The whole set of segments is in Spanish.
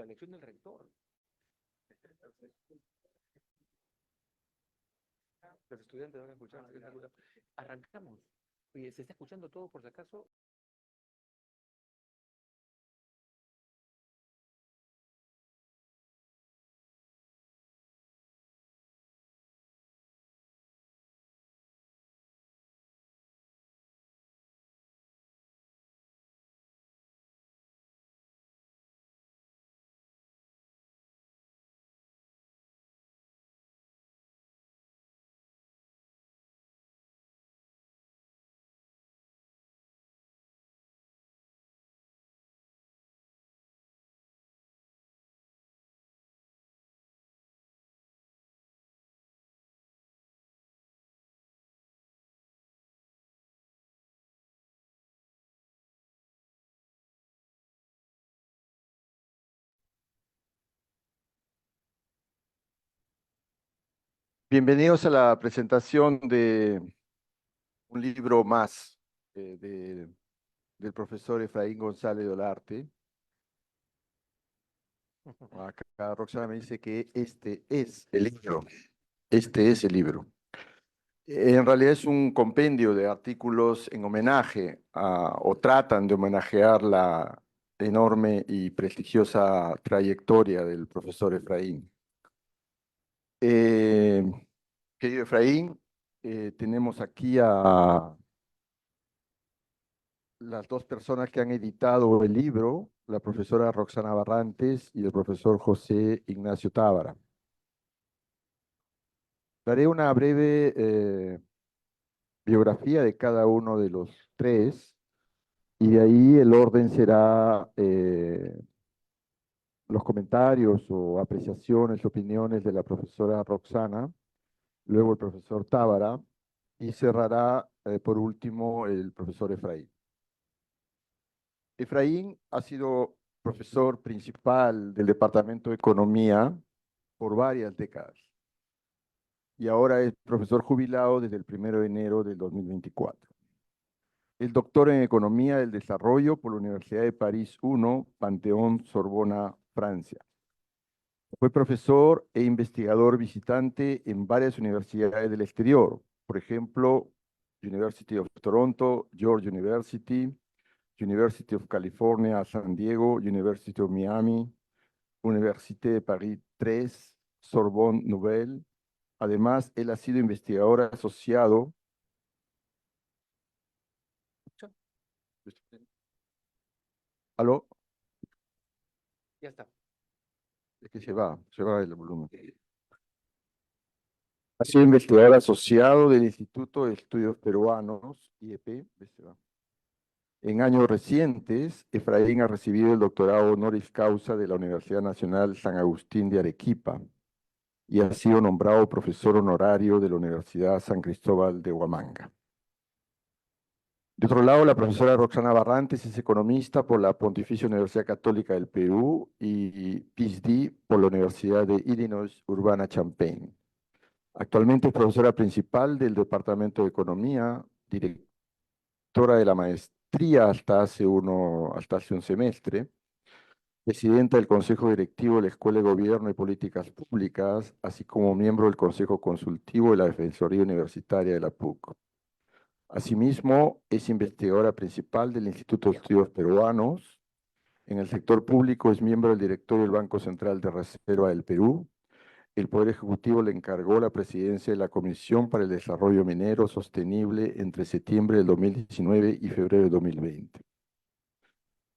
la elección del rector. Los estudiantes van a escuchar. Arrancamos. Oye, ¿se está escuchando todo por si acaso? Bienvenidos a la presentación de un libro más del profesor Efraín González Olarte. Acá Roxana me dice que este es el libro. Este es el libro. En realidad es un compendio de artículos en homenaje o tratan de homenajear la enorme y prestigiosa trayectoria del profesor Efraín. Querido Efraín, tenemos aquí a las dos personas que han editado el libro, la profesora Roxana Barrantes y el profesor José Ignacio Tábara. Daré una breve biografía de cada uno de los tres y de ahí el orden será los comentarios o apreciaciones, opiniones de la profesora Roxana, luego el profesor Tábara y cerrará por último el profesor Efraín. Efraín ha sido profesor principal del Departamento de Economía por varias décadas y ahora es profesor jubilado desde el 1 de enero del 2024. Es doctor en Economía del Desarrollo por la Universidad de París I, Panteón, Sorbona, Francia. Fue profesor e investigador visitante en varias universidades del exterior, por ejemplo, University of Toronto, George University, University of California, San Diego, University of Miami, Université de París III, Sorbonne Nouvelle. Además, él ha sido investigador asociado. ¿Aló? Ya está. Es que se va el volumen. Ha sido investigador asociado del Instituto de Estudios Peruanos, IEP. En años recientes, Efraín ha recibido el doctorado honoris causa de la Universidad Nacional San Agustín de Arequipa y ha sido nombrado profesor honorario de la Universidad San Cristóbal de Huamanga. De otro lado, la profesora Roxana Barrantes es economista por la Pontificia Universidad Católica del Perú y PhD por la Universidad de Illinois Urbana-Champaign. Actualmente es profesora principal del Departamento de Economía, directora de la maestría hasta hace un semestre, presidenta del Consejo Directivo de la Escuela de Gobierno y Políticas Públicas, así como miembro del Consejo Consultivo de la Defensoría Universitaria de la PUC. Asimismo, es investigadora principal del Instituto de Estudios Peruanos. En el sector público es miembro del directorio del Banco Central de Reserva del Perú. El Poder Ejecutivo le encargó la presidencia de la Comisión para el Desarrollo Minero Sostenible entre septiembre del 2019 y febrero del 2020.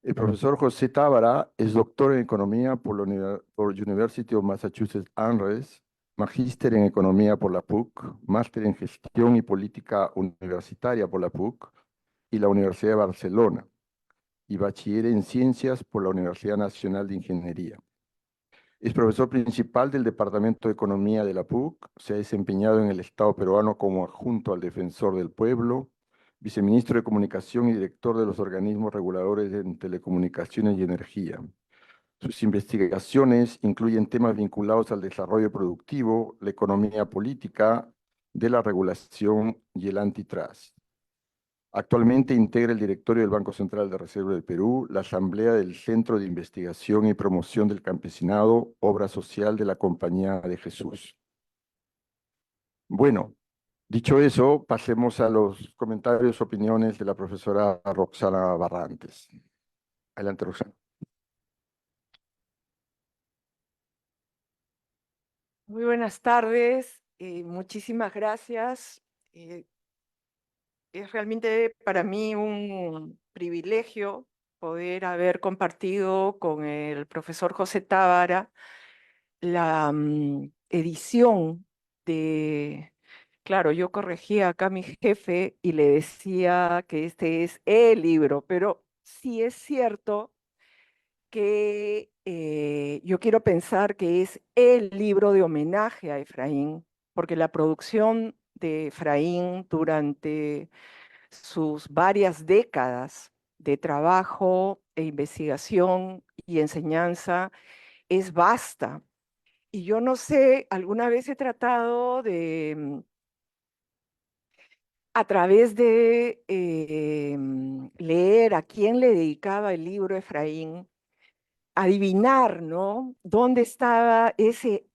El profesor José Tábara es doctor en Economía por University of Massachusetts Amherst, magíster en Economía por la PUC, máster en Gestión y Política Universitaria por la PUC y la Universidad de Barcelona, y bachiller en Ciencias por la Universidad Nacional de Ingeniería. Es profesor principal del Departamento de Economía de la PUC, se ha desempeñado en el Estado peruano como adjunto al Defensor del Pueblo, viceministro de Comunicación y director de los organismos reguladores en telecomunicaciones y energía. Sus investigaciones incluyen temas vinculados al desarrollo productivo, la economía política, de la regulación y el antitrust. Actualmente integra el directorio del Banco Central de Reserva del Perú, la Asamblea del Centro de Investigación y Promoción del Campesinado, obra social de la Compañía de Jesús. Bueno, dicho eso, pasemos a los comentarios, opiniones de la profesora Roxana Barrantes. Adelante, Roxana. Muy buenas tardes, muchísimas gracias. Es realmente para mí un privilegio poder haber compartido con el profesor José Tábara la edición de, claro, yo corregía acá a mi jefe y le decía que este es el libro, pero sí es cierto que yo quiero pensar que es el libro de homenaje a Efraín, porque la producción de Efraín durante sus varias décadas de trabajo e investigación y enseñanza es vasta. Y yo no sé, alguna vez he tratado de, a través de leer a quién le dedicaba el libro Efraín, adivinar, ¿no? ¿Dónde estaba ese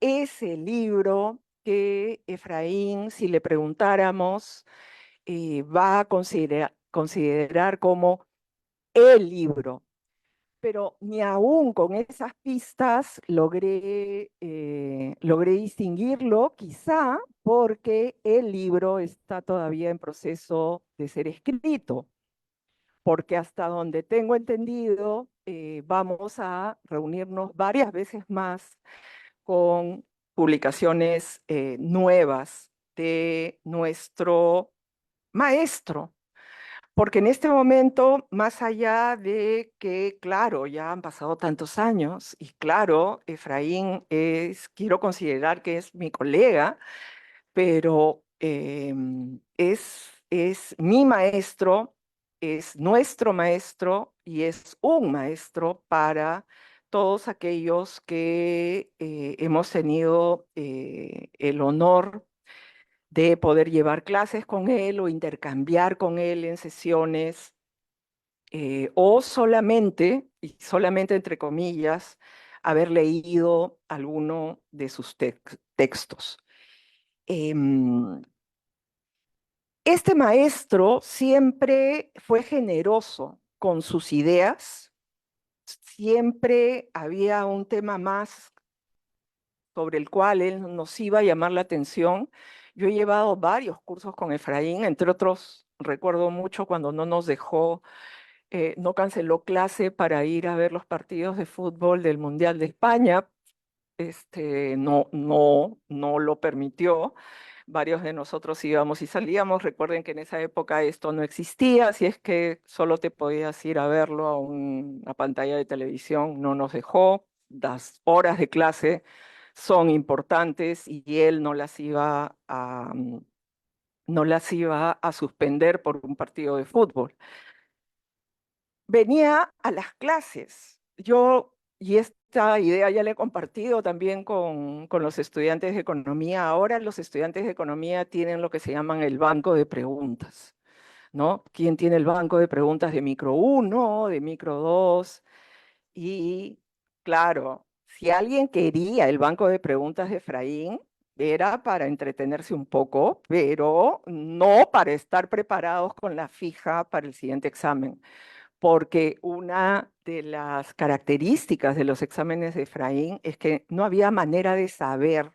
libro que Efraín, si le preguntáramos, va a considerar como el libro? Pero ni aún con esas pistas logré distinguirlo, quizá porque el libro está todavía en proceso de ser escrito, porque hasta donde tengo entendido, vamos a reunirnos varias veces más con publicaciones nuevas de nuestro maestro. Porque en este momento, más allá de que, claro, ya han pasado tantos años y claro, Efraín quiero considerar que es mi colega, pero es mi maestro, es nuestro maestro y es un maestro para todos aquellos que hemos tenido el honor de poder llevar clases con él o intercambiar con él en sesiones, o solamente, y solamente entre comillas, haber leído alguno de sus textos. Este maestro siempre fue generoso con sus ideas, siempre había un tema más sobre el cual él nos iba a llamar la atención. Yo he llevado varios cursos con Efraín, entre otros, recuerdo mucho cuando no nos dejó, no canceló clase para ir a ver los partidos de fútbol del Mundial de España. No lo permitió. Varios de nosotros íbamos y salíamos. Recuerden que en esa época esto no existía, así es que solo te podías ir a verlo a una pantalla de televisión. No nos dejó. Las horas de clase son importantes y él no las iba a suspender por un partido de fútbol. Venía a las clases. Y esta idea ya la he compartido también con los estudiantes de economía. Ahora los estudiantes de economía tienen lo que se llaman el banco de preguntas, ¿no? ¿Quién tiene el banco de preguntas de micro 1, de micro 2? Y claro, si alguien quería el banco de preguntas de Efraín, era para entretenerse un poco, pero no para estar preparados con la fija para el siguiente examen, porque una de las características de los exámenes de Efraín es que no había manera de saber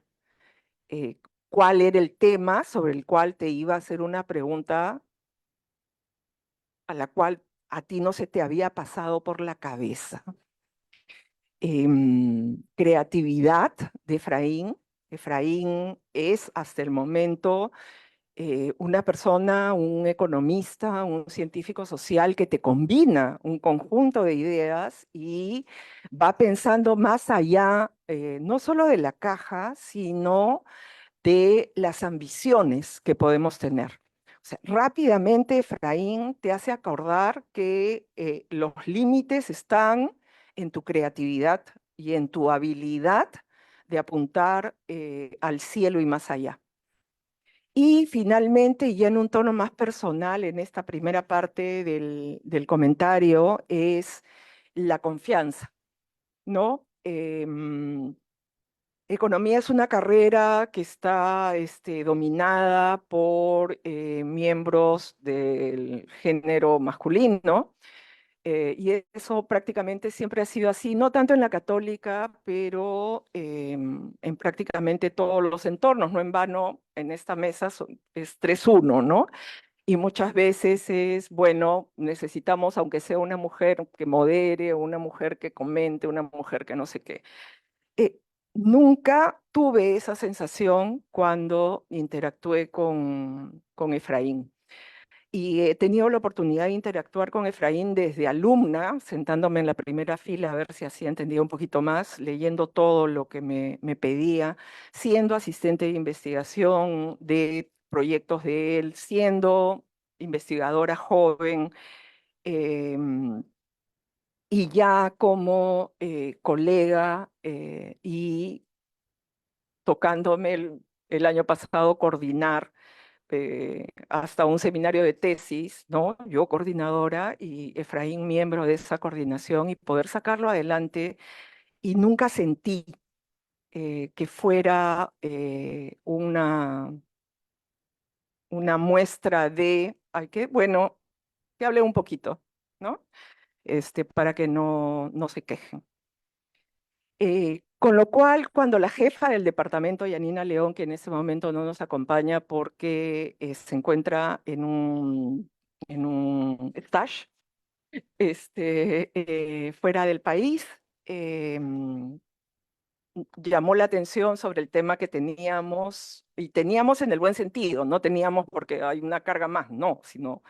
cuál era el tema sobre el cual te iba a hacer una pregunta a la cual a ti no se te había pasado por la cabeza. Creatividad de Efraín. Efraín es hasta el momento una persona, un economista, un científico social que te combina un conjunto de ideas y va pensando más allá, no solo de la caja, sino de las ambiciones que podemos tener. O sea, rápidamente Efraín te hace acordar que los límites están en tu creatividad y en tu habilidad de apuntar al cielo y más allá. Y finalmente, y ya en un tono más personal, en esta primera parte del comentario, es la confianza, ¿no? Economía es una carrera que está dominada por miembros del género masculino, y eso prácticamente siempre ha sido así, no tanto en la católica, pero en prácticamente todos los entornos. No en vano, en esta mesa es 3-1, ¿no? Y muchas veces es, bueno, necesitamos, aunque sea una mujer que modere, una mujer que comente, una mujer que no sé qué. Eh, Nunca tuve esa sensación cuando interactué con Efraín. Y he tenido la oportunidad de interactuar con Efraín desde alumna, sentándome en la primera fila a ver si así entendía un poquito más, leyendo todo lo que me pedía, siendo asistente de investigación de proyectos de él, siendo investigadora joven, em, y ya como colega, y tocándome el año pasado coordinar hasta un seminario de tesis, ¿no? Yo coordinadora y Efraín miembro de esa coordinación, y poder sacarlo adelante. Y nunca sentí que fuera una muestra de, ay, que bueno, que hable un poquito, ¿no? Para que no se quejen. Con lo cual, cuando la jefa del departamento, Yanina León, que en ese momento no nos acompaña porque se encuentra en un stage fuera del país, llamó la atención sobre el tema que teníamos, y teníamos en el buen sentido, no teníamos porque hay una carga más, no, sino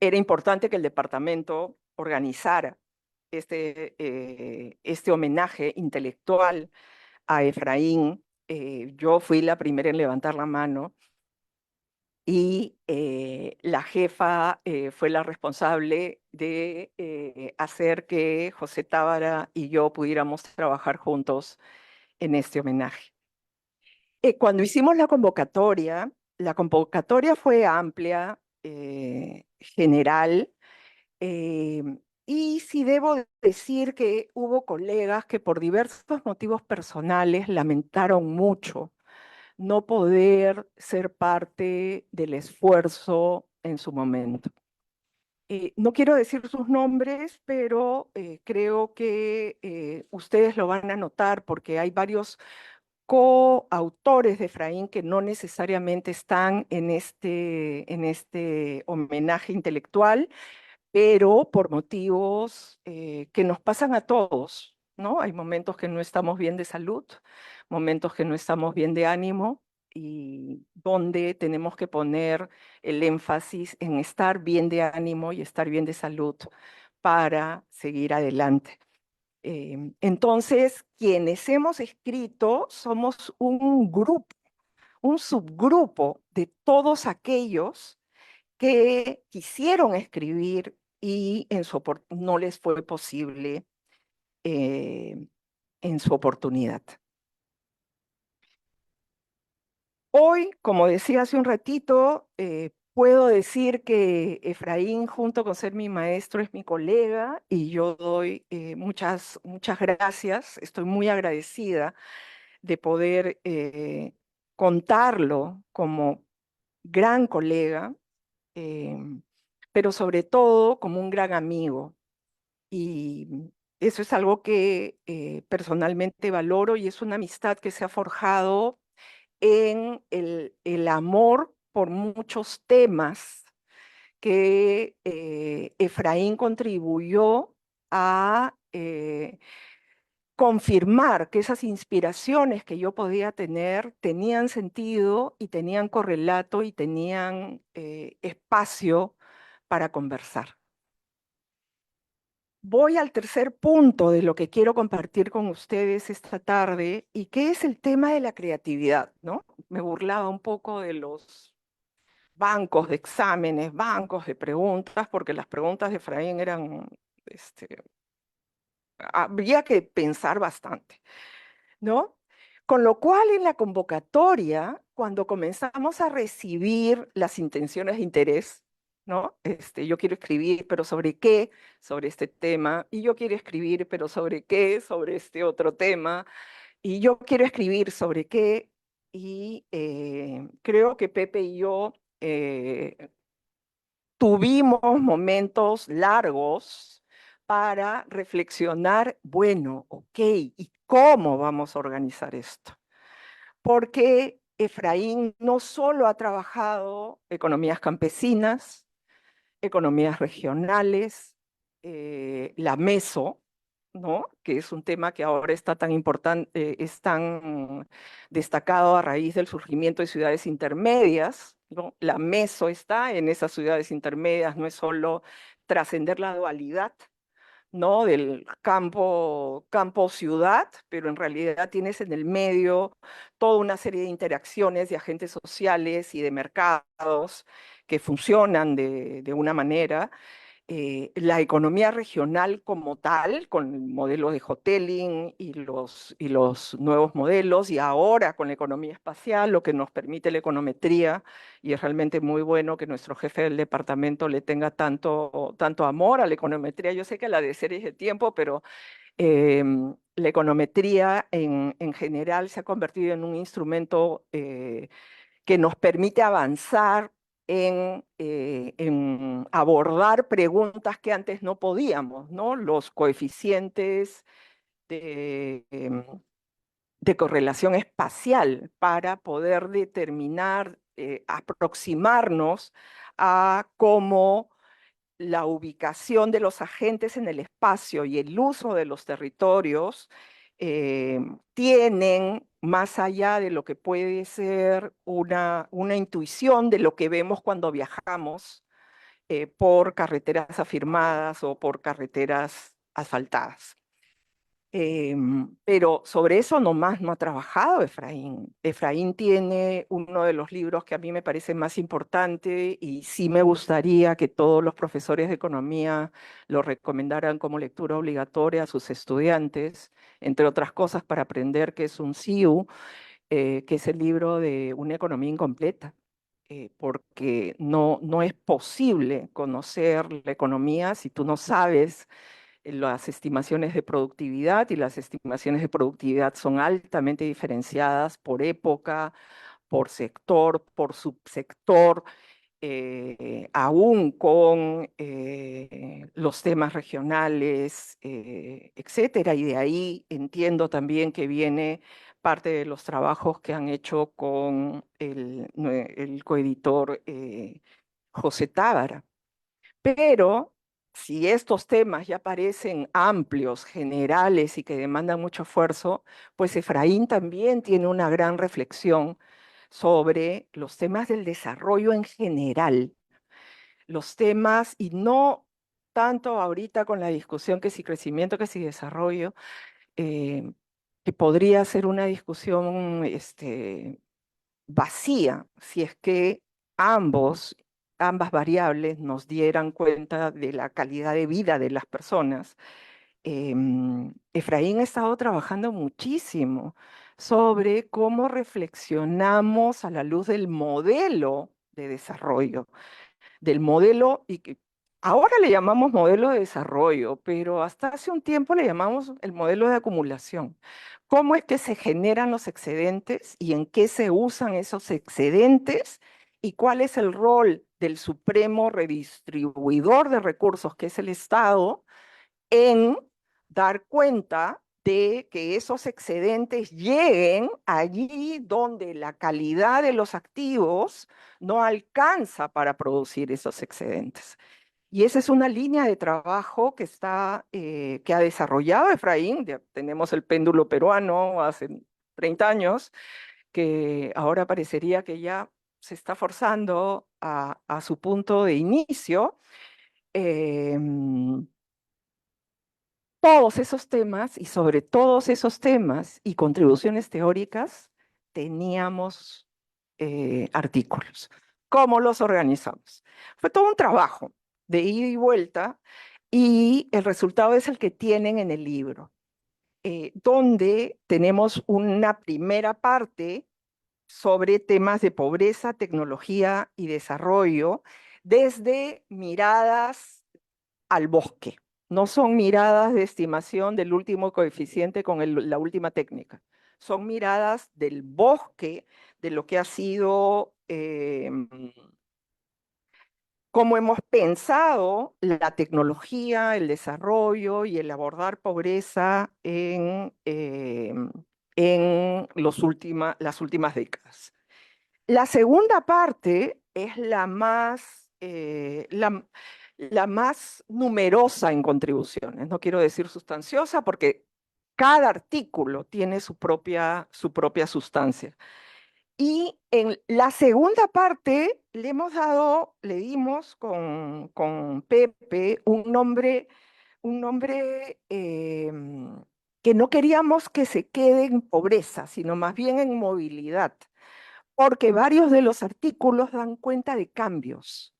era importante que el departamento organizara este homenaje intelectual a Efraín. Yo fui la primera en levantar la mano, y la jefa fue la responsable de hacer que José Tábara y yo pudiéramos trabajar juntos en este homenaje. Cuando hicimos la convocatoria fue amplia, general, eh, y sí debo decir que hubo colegas que por diversos motivos personales lamentaron mucho no poder ser parte del esfuerzo en su momento. No quiero decir sus nombres, pero creo que ustedes lo van a notar porque hay varios coautores de Efraín que no necesariamente están en este homenaje intelectual, pero por motivos que nos pasan a todos, ¿no? Hay momentos que no estamos bien de salud, momentos que no estamos bien de ánimo, y donde tenemos que poner el énfasis en estar bien de ánimo y estar bien de salud para seguir adelante. Entonces, quienes hemos escrito somos un grupo, un subgrupo de todos aquellos que quisieron escribir y no les fue posible eh, en su oportunidad. Hoy, como decía hace un ratito, puedo decir que Efraín, junto con ser mi maestro, es mi colega, y yo doy muchas gracias. Estoy muy agradecida de poder contarlo como gran colega, eh, pero sobre todo como un gran amigo. Y eso es algo que personalmente valoro, y es una amistad que se ha forjado en el amor por muchos temas que Efraín contribuyó a confirmar que esas inspiraciones que yo podía tener tenían sentido y tenían correlato y tenían espacio para conversar. Voy al tercer punto de lo que quiero compartir con ustedes esta tarde, y que es el tema de la creatividad, ¿no? Me burlaba un poco de los bancos de exámenes, bancos de preguntas, porque las preguntas de Efraín eran, había que pensar bastante, ¿no? Con lo cual, en la convocatoria, cuando comenzamos a recibir las intenciones de interés, ¿no? Yo quiero escribir, pero ¿sobre qué? Sobre este tema. Y yo quiero escribir, pero ¿sobre qué? Sobre este otro tema. Y yo quiero escribir sobre qué. Y creo que Pepe y yo tuvimos momentos largos para reflexionar, bueno, ok, ¿y cómo vamos a organizar esto? Porque Efraín no solo ha trabajado economías campesinas, economías regionales, la meso, ¿no? Que es un tema que ahora está tan importante, es tan destacado a raíz del surgimiento de ciudades intermedias, ¿no? La meso está en esas ciudades intermedias, no es solo trascender la dualidad, ¿no? Del campo-ciudad, pero en realidad tienes en el medio toda una serie de interacciones de agentes sociales y de mercados que funcionan de una manera. La economía regional como tal, con el modelo de hoteling y los nuevos modelos, y ahora con la economía espacial, lo que nos permite la econometría, y es realmente muy bueno que nuestro jefe del departamento le tenga tanto amor a la econometría. Yo sé que la de series de tiempo, pero la econometría en general se ha convertido en un instrumento que nos permite avanzar en abordar preguntas que antes no podíamos, ¿no? Los coeficientes de correlación espacial para poder determinar, aproximarnos a cómo la ubicación de los agentes en el espacio y el uso de los territorios tienen, más allá de lo que puede ser una intuición de lo que vemos cuando viajamos por carreteras afirmadas o por carreteras asfaltadas. Pero sobre eso nomás no ha trabajado Efraín. Efraín tiene uno de los libros que a mí me parece más importante y sí me gustaría que todos los profesores de economía lo recomendaran como lectura obligatoria a sus estudiantes, entre otras cosas para aprender qué es un CIU, que es el libro de Una economía incompleta. Porque no es posible conocer la economía si tú no sabes las estimaciones de productividad, y las estimaciones de productividad son altamente diferenciadas por época, por sector, por subsector, aún con los temas regionales, etcétera. Y de ahí entiendo también que viene parte de los trabajos que han hecho con el coeditor José Tábara. Pero si estos temas ya parecen amplios, generales y que demandan mucho esfuerzo, pues Efraín también tiene una gran reflexión sobre los temas del desarrollo en general, los temas, y no tanto ahorita con la discusión que si crecimiento, que si desarrollo, eh, que podría ser una discusión vacía si es que ambas variables nos dieran cuenta de la calidad de vida de las personas. Efraín ha estado trabajando muchísimo sobre cómo reflexionamos a la luz del modelo de desarrollo, del modelo, y que ahora le llamamos modelo de desarrollo, pero hasta hace un tiempo le llamamos el modelo de acumulación. ¿Cómo es que se generan los excedentes y en qué se usan esos excedentes? ¿Y cuál es el rol del supremo redistribuidor de recursos, que es el Estado, en dar cuenta de que esos excedentes lleguen allí donde la calidad de los activos no alcanza para producir esos excedentes? Y esa es una línea de trabajo que ha desarrollado Efraín. Tenemos el péndulo peruano hace 30 años, que ahora parecería que ya se está forzando a su punto de inicio. Todos esos temas, y sobre todos esos temas y contribuciones teóricas, teníamos artículos. ¿Cómo los organizamos? Fue todo un trabajo de ida y vuelta, y el resultado es el que tienen en el libro. donde tenemos una primera parte sobre temas de pobreza, tecnología y desarrollo, desde miradas al bosque. No son miradas de estimación del último coeficiente con la última técnica. Son miradas del bosque, de lo que ha sido, cómo hemos pensado la tecnología, el desarrollo y el abordar pobreza en las últimas décadas. La segunda parte es la más numerosa en contribuciones. No quiero decir sustanciosa porque cada artículo tiene su propia sustancia. Y en la segunda parte le dimos con Pepe un nombre que no queríamos que se quede en pobreza, sino más bien en movilidad, porque varios de los artículos dan cuenta de cambios.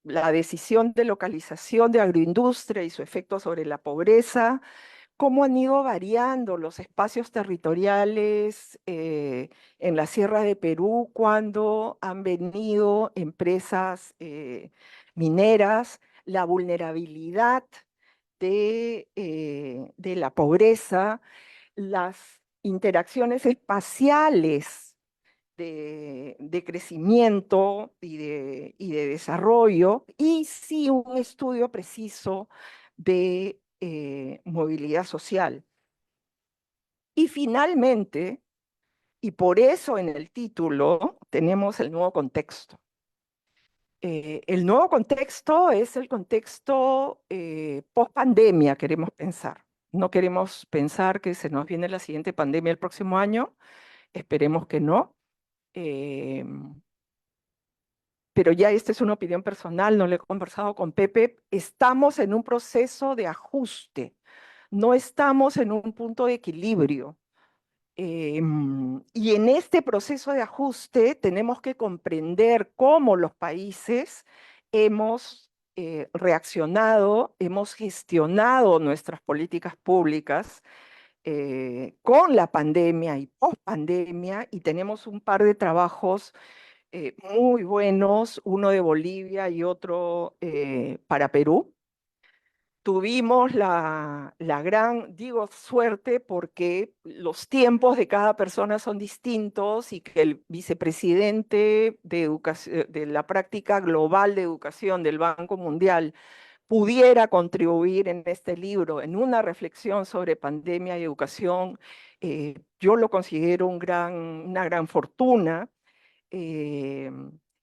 La decisión de localización de agroindustria y su efecto sobre la pobreza, cómo han ido variando los espacios territoriales en la Sierra de Perú cuando han venido empresas mineras, la vulnerabilidad de la pobreza, las interacciones espaciales de crecimiento y de desarrollo, y sí un estudio preciso de movilidad social. Y finalmente, y por eso en el título tenemos el nuevo contexto. El nuevo contexto es el contexto post-pandemia, queremos pensar. No queremos pensar que se nos viene la siguiente pandemia el próximo año, esperemos que no. Pero ya esta es una opinión personal, no le he conversado con Pepe, estamos en un proceso de ajuste, no estamos en un punto de equilibrio. Y en este proceso de ajuste tenemos que comprender cómo los países hemos reaccionado, hemos gestionado nuestras políticas públicas con la pandemia y post-pandemia, y tenemos un par de trabajos muy buenos, uno de Bolivia y otro para Perú. Tuvimos la gran, digo, suerte porque los tiempos de cada persona son distintos y que el vicepresidente de la práctica global de educación del Banco Mundial pudiera contribuir en este libro, en una reflexión sobre pandemia y educación. Yo lo considero una gran fortuna.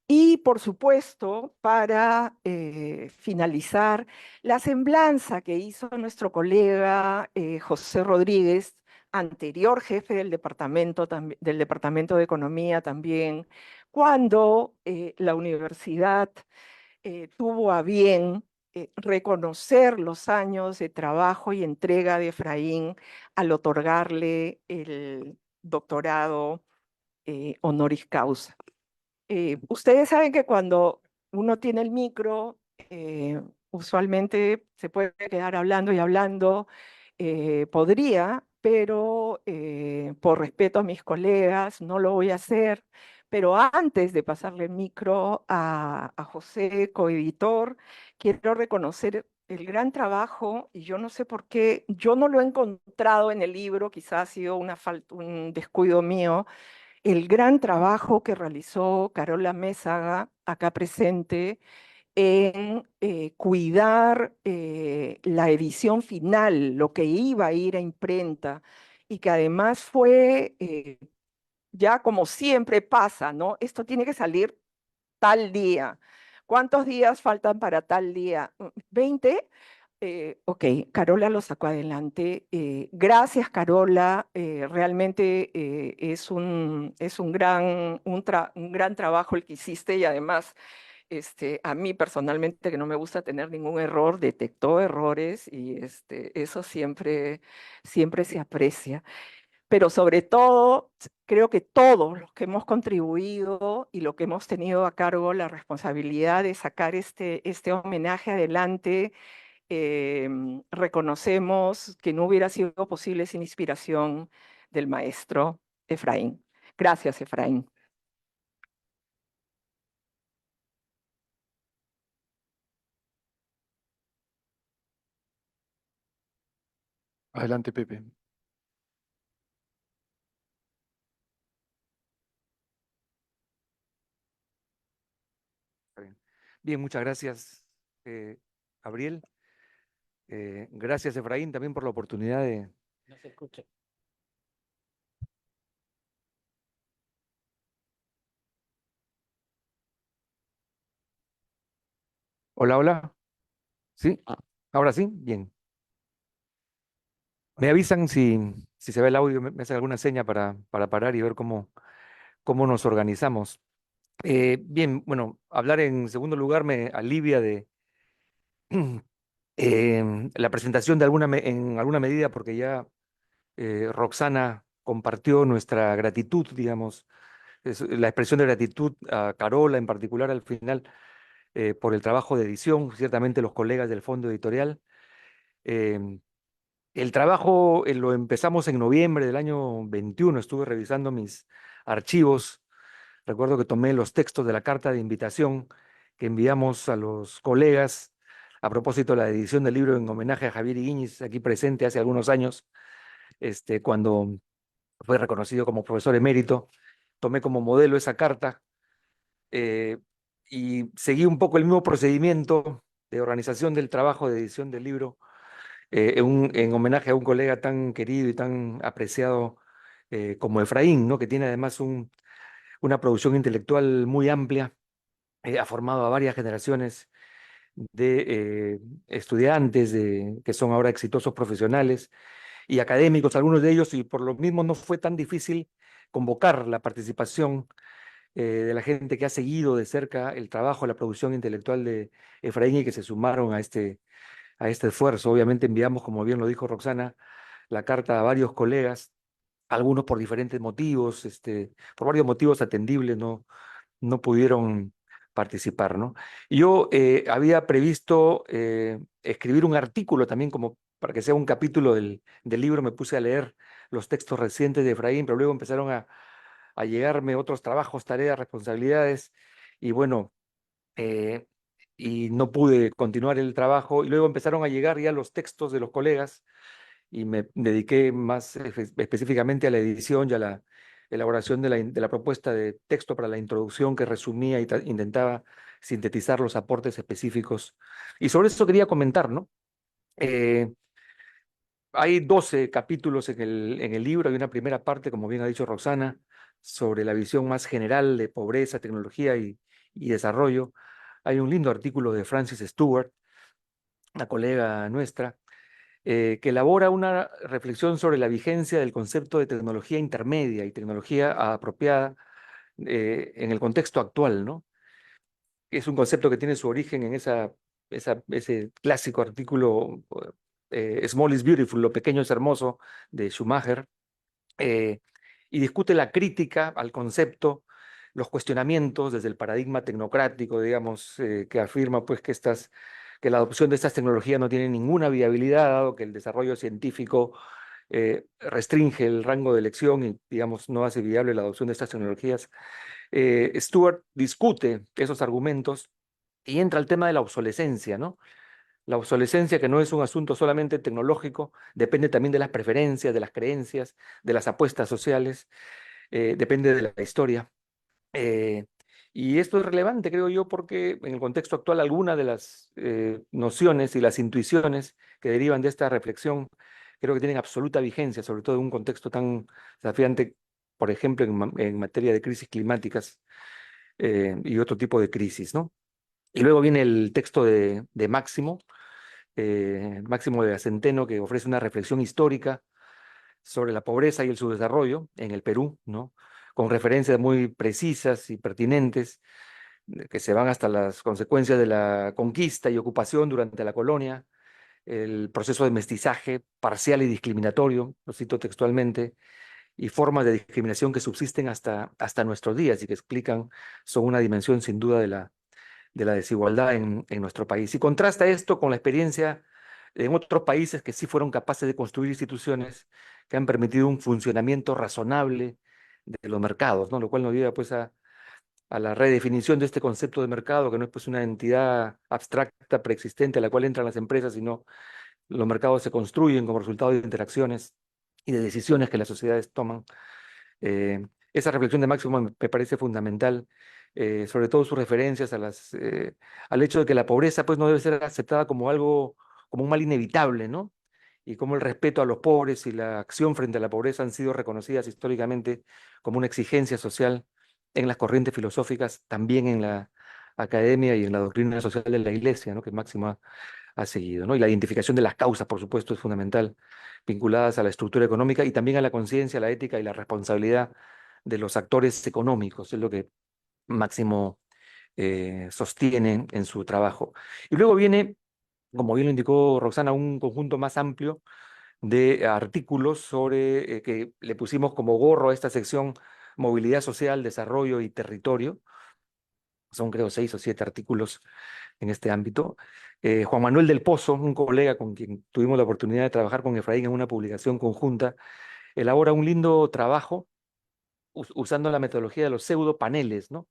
Y por supuesto, para finalizar, la semblanza que hizo nuestro colega José Rodríguez, anterior jefe del departamento de Economía también, cuando la universidad tuvo a bien reconocer los años de trabajo y entrega de Efraín al otorgarle el doctorado honoris causa. Ustedes saben que cuando uno tiene el micro, usualmente se puede quedar hablando y hablando, podría, pero por respeto a mis colegas no lo voy a hacer. Pero antes de pasarle el micro a José, coeditor, quiero reconocer el gran trabajo, y yo no sé por qué, yo no lo he encontrado en el libro, quizás ha sido un descuido mío, el gran trabajo que realizó Carola Mésaga, acá presente, en cuidar la edición final, lo que iba a ir a imprenta, y que además fue, ya como siempre pasa, ¿no? Esto tiene que salir tal día. ¿Cuántos días faltan para tal día? ¿20? Ok, Carola lo sacó adelante. Gracias, Carola. Realmente es un gran trabajo el que hiciste, y además a mí personalmente, que no me gusta tener ningún error, detectó errores, y eso siempre se aprecia. Pero sobre todo, creo que todos los que hemos contribuido y lo que hemos tenido a cargo la responsabilidad de sacar este homenaje adelante, reconocemos que no hubiera sido posible sin inspiración del maestro Efraín. Gracias, Efraín. Adelante, Pepe. Está bien. Bien, muchas gracias, Gabriel. Gracias, Efraín, también por la oportunidad de... No se escucha. Hola, hola. ¿Sí? Ahora sí, bien. Me avisan si se ve el audio, me hacen alguna seña para parar y ver cómo nos organizamos. Bien, bueno, hablar en segundo lugar me alivia de la presentación de en alguna medida, porque ya Roxana compartió nuestra gratitud, digamos, la expresión de gratitud a Carola en particular al final por el trabajo de edición, ciertamente los colegas del fondo editorial. Em, el trabajo lo empezamos en noviembre del año 21, estuve revisando mis archivos. Recuerdo que tomé los textos de la carta de invitación que enviamos a los colegas a propósito de la edición del libro en homenaje a Javier Iguíñez, aquí presente hace algunos años, cuando fue reconocido como profesor emérito. Tomé como modelo esa carta eh, y seguí un poco el mismo procedimiento de organización del trabajo de edición del libro en homenaje a un colega tan querido y tan apreciado como Efraín, ¿no? Que tiene además una producción intelectual muy amplia, ha formado a varias generaciones de estudiantes que son ahora exitosos profesionales y académicos, algunos de ellos, y por lo mismo no fue tan difícil convocar la participación de la gente que ha seguido de cerca el trabajo, la producción intelectual de Efraín y que se sumaron a este esfuerzo. Obviamente enviamos, como bien lo dijo Roxana, la carta a varios colegas, algunos por diferentes motivos, por varios motivos atendibles, no pudieron participar, ¿no? Yo había previsto escribir un artículo también como para que sea un capítulo del libro, me puse a leer los textos recientes de Efraín, pero luego empezaron a llegarme otros trabajos, tareas, responsabilidades, y bueno, eh, y no pude continuar el trabajo, y luego empezaron a llegar ya los textos de los colegas, y me dediqué más específicamente a la edición y a la elaboración de la propuesta de texto para la introducción que resumía y intentaba sintetizar los aportes específicos. Y sobre eso quería comentar, ¿no? Eh, Hay 12 capítulos en el libro, hay una primera parte, como bien ha dicho Roxana, sobre la visión más general de pobreza, tecnología y desarrollo. Hay un lindo artículo de Francis Stewart, una colega nuestra, que elabora una reflexión sobre la vigencia del concepto de tecnología intermedia y tecnología apropiada en el contexto actual, ¿no? Es un concepto que tiene su origen en ese clásico artículo Small is Beautiful, lo pequeño es hermoso, de Schumacher, eh, y discute la crítica al concepto, los cuestionamientos desde el paradigma tecnocrático, digamos, que afirma pues que la adopción de estas tecnologías no tiene ninguna viabilidad, dado que el desarrollo científico restringe el rango de elección y, digamos, no hace viable la adopción de estas tecnologías. Stewart discute esos argumentos y entra al tema de la obsolescencia, ¿no? La obsolescencia, que no es un asunto solamente tecnológico, depende también de las preferencias, de las creencias, de las apuestas sociales, depende de la historia. Eh, y esto es relevante, creo yo, porque en el contexto actual algunas de las nociones y las intuiciones que derivan de esta reflexión creo que tienen absoluta vigencia, sobre todo en un contexto tan desafiante, por ejemplo, en materia de crisis climáticas y otro tipo de crisis, ¿no? Y luego viene el texto de Máximo, Máximo de Centeno, que ofrece una reflexión histórica sobre la pobreza y el subdesarrollo en el Perú, ¿no? Con referencias muy precisas y pertinentes, que se van hasta las consecuencias de la conquista y ocupación durante la colonia, el proceso de mestizaje parcial y discriminatorio, lo cito textualmente, y formas de discriminación que subsisten hasta nuestros días y que explican, son una dimensión sin duda de la desigualdad en nuestro país. Y contrasta esto con la experiencia en otros países que sí fueron capaces de construir instituciones que han permitido un funcionamiento razonable de los mercados, ¿no? Lo cual nos lleva pues a la redefinición de este concepto de mercado, que no es pues una entidad abstracta preexistente a la cual entran las empresas, sino los mercados se construyen como resultado de interacciones y de decisiones que las sociedades toman. Esa reflexión de Máximo me parece fundamental, sobre todo sus referencias al hecho de que la pobreza pues no debe ser aceptada como algo, como un mal inevitable, ¿no? Y como el respeto a los pobres y la acción frente a la pobreza han sido reconocidas históricamente como una exigencia social en las corrientes filosóficas, también en la academia y en la doctrina social de la Iglesia, ¿no? Que Máximo ha seguido, ¿no? Y la identificación de las causas, por supuesto, es fundamental, vinculadas a la estructura económica y también a la conciencia, la ética y la responsabilidad de los actores económicos, es lo que Máximo sostiene en su trabajo. Y luego viene, como bien lo indicó Roxana, un conjunto más amplio de artículos sobre que le pusimos como gorro a esta sección movilidad social, desarrollo y territorio. Son creo 6 o 7 artículos en este ámbito. Juan Manuel del Pozo, un colega con quien tuvimos la oportunidad de trabajar con Efraín en una publicación conjunta, elabora un lindo trabajo usando la metodología de los pseudo paneles, ¿no?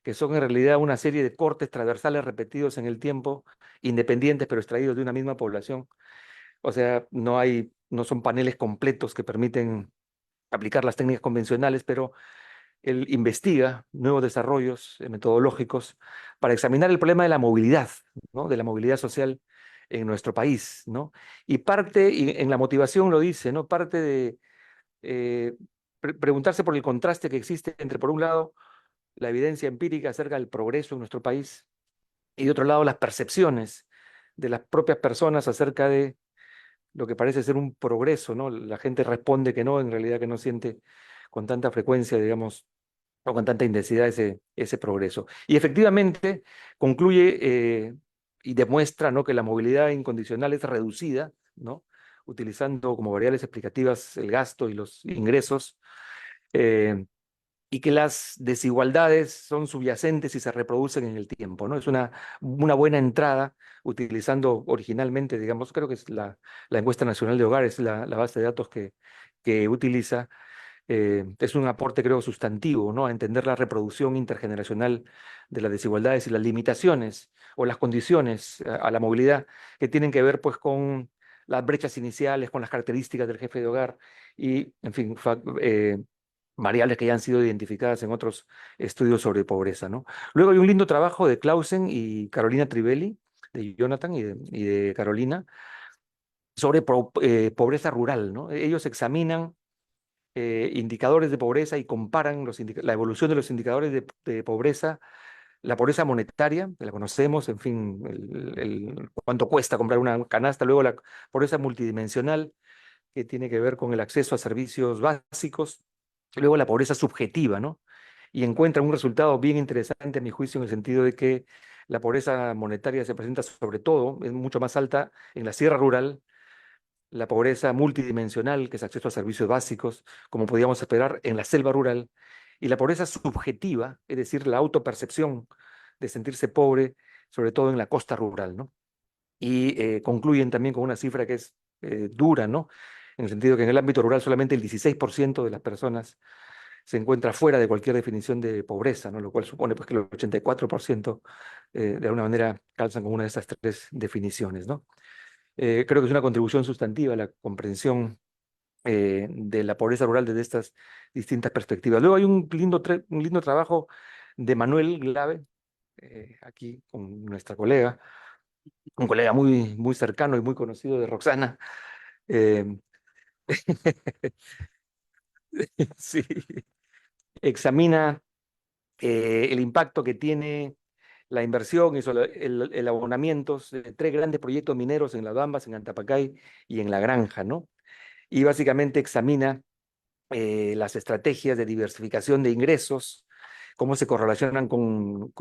Que son en realidad una serie de cortes transversales repetidos en el tiempo, independientes pero extraídos de una misma población. O sea, no son paneles completos que permiten aplicar las técnicas convencionales, pero él investiga nuevos desarrollos metodológicos para examinar el problema de la movilidad, ¿no? De la movilidad social en nuestro país, ¿no? Y parte, y en la motivación lo dice, ¿no? Parte de preguntarse por el contraste que existe entre, por un lado, la evidencia empírica acerca del progreso en nuestro país y, de otro lado, las percepciones de las propias personas acerca de lo que parece ser un progreso, ¿no? La gente responde que no, en realidad que no siente con tanta frecuencia, digamos, o con tanta intensidad ese progreso. Y efectivamente concluye y demuestra, ¿no? Que la movilidad incondicional es reducida, ¿no? Utilizando como variables explicativas el gasto y los ingresos, eh, y que las desigualdades son subyacentes y se reproducen en el tiempo, ¿no? Es una buena entrada utilizando originalmente, digamos, creo que es la encuesta nacional de hogares, la base de datos que utiliza. Es un aporte, creo, sustantivo, ¿no? A entender la reproducción intergeneracional de las desigualdades y las limitaciones o las condiciones a la movilidad que tienen que ver, pues, con las brechas iniciales, con las características del jefe de hogar y, en fin, variables que ya han sido identificadas en otros estudios sobre pobreza, ¿no? Luego hay un lindo trabajo de Clausen y Carolina Trivelli, de Jonathan y de Carolina, sobre pobreza rural, ¿no? Ellos examinan indicadores de pobreza y comparan la evolución de los indicadores de pobreza, la pobreza monetaria, que la conocemos, en fin, cuánto cuesta comprar una canasta, luego la pobreza multidimensional, que tiene que ver con el acceso a servicios básicos, y luego la pobreza subjetiva, ¿no? Y encuentran un resultado bien interesante, a mi juicio, en el sentido de que la pobreza monetaria se presenta sobre todo, es mucho más alta en la sierra rural, la pobreza multidimensional, que es acceso a servicios básicos, como podíamos esperar en la selva rural, y la pobreza subjetiva, es decir, la autopercepción de sentirse pobre, sobre todo en la costa rural, ¿no? Y concluyen también con una cifra que es dura, ¿no? En el sentido que en el ámbito rural solamente el 16% de las personas se encuentra fuera de cualquier definición de pobreza, ¿no? Lo cual supone pues, que el 84% de alguna manera calzan con una de estas tres definiciones, ¿no? Creo que es una contribución sustantiva a la comprensión de la pobreza rural desde estas distintas perspectivas. Luego hay un lindo trabajo de Manuel Glave, aquí con nuestra colega, un colega muy, muy cercano y muy conocido de Roxana. eh, sí, examina el impacto que tiene la inversión y el abonamiento de 3 grandes proyectos mineros en Las Bambas, en Antapacay y en La Granja, ¿no? Y básicamente examina las estrategias de diversificación de ingresos, cómo se correlacionan con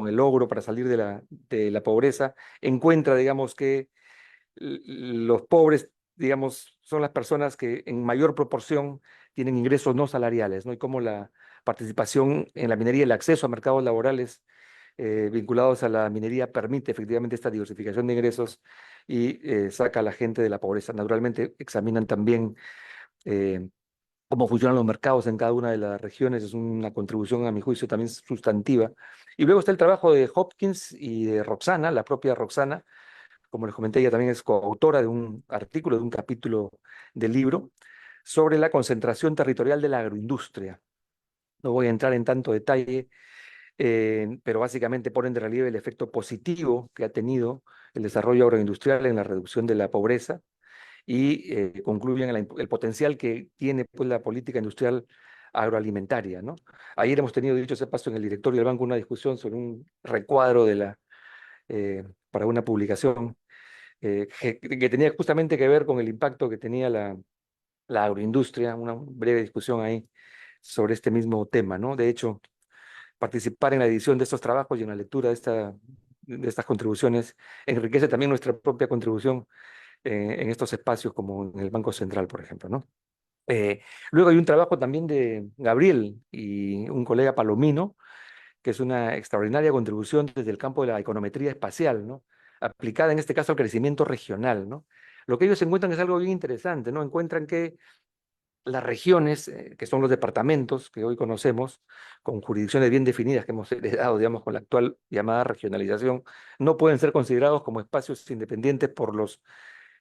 el logro para salir de la pobreza. Encuentra, digamos, que los pobres, digamos, son las personas que en mayor proporción tienen ingresos no salariales, ¿no? Y cómo la participación en la minería y el acceso a mercados laborales vinculados a la minería permite efectivamente esta diversificación de ingresos y saca a la gente de la pobreza. Naturalmente examinan también cómo funcionan los mercados en cada una de las regiones, es una contribución a mi juicio también sustantiva. Y luego está el trabajo de Hopkins y de Roxana, la propia Roxana, como les comenté, ella también es coautora de un artículo, de un capítulo del libro, sobre la concentración territorial de la agroindustria. No voy a entrar en tanto detalle, pero básicamente ponen de relieve el efecto positivo que ha tenido el desarrollo agroindustrial en la reducción de la pobreza y concluyen en el potencial que tiene pues, la política industrial agroalimentaria, ¿no? Ayer hemos tenido, dicho ese paso, en el directorio del banco una discusión sobre un recuadro para una publicación que tenía justamente que ver con el impacto que tenía la agroindustria, una breve discusión ahí sobre este mismo tema, ¿no? De hecho, participar en la edición de estos trabajos y en la lectura de estas contribuciones enriquece también nuestra propia contribución en estos espacios como en el Banco Central, por ejemplo, ¿no? Luego hay un trabajo también de Gabriel y un colega Palomino, que es una extraordinaria contribución desde el campo de la econometría espacial, ¿no? Aplicada en este caso al crecimiento regional, ¿no? Lo que ellos encuentran es algo bien interesante, ¿no? Encuentran que las regiones, que son los departamentos que hoy conocemos, con jurisdicciones bien definidas que hemos heredado, digamos, con la actual llamada regionalización, no pueden ser considerados como espacios independientes por los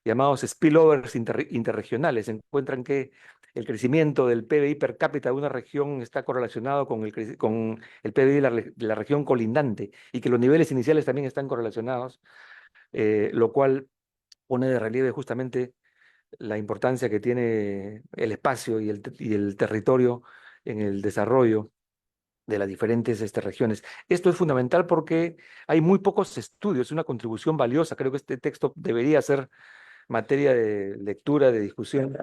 llamados spillovers interregionales. Encuentran que el crecimiento del PBI per cápita de una región está correlacionado con el PBI de la región colindante y que los niveles iniciales también están correlacionados, lo cual pone de relieve justamente la importancia que tiene el espacio y el territorio en el desarrollo de las diferentes regiones. Esto es fundamental porque hay muy pocos estudios, es una contribución valiosa. Creo que este texto debería ser materia de lectura, de discusión,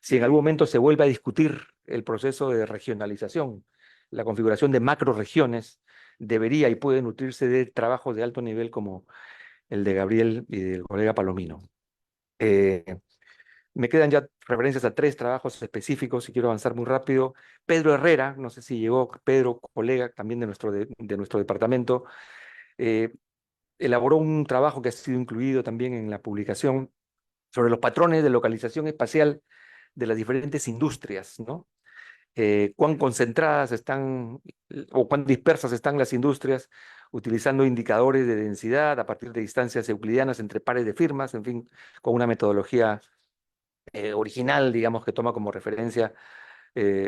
si en algún momento se vuelve a discutir el proceso de regionalización, la configuración de macroregiones debería y puede nutrirse de trabajos de alto nivel como el de Gabriel y del colega Palomino. Eh, Me quedan ya referencias a 3 trabajos específicos y quiero avanzar muy rápido. Pedro Herrera, no sé si llegó Pedro, colega también de nuestro departamento, eh, elaboró un trabajo que ha sido incluido también en la publicación sobre los patrones de localización espacial de las diferentes industrias, ¿no? Cuán concentradas están o cuán dispersas están las industrias, utilizando indicadores de densidad a partir de distancias euclidianas entre pares de firmas, en fin, con una metodología original, digamos, que toma como referencia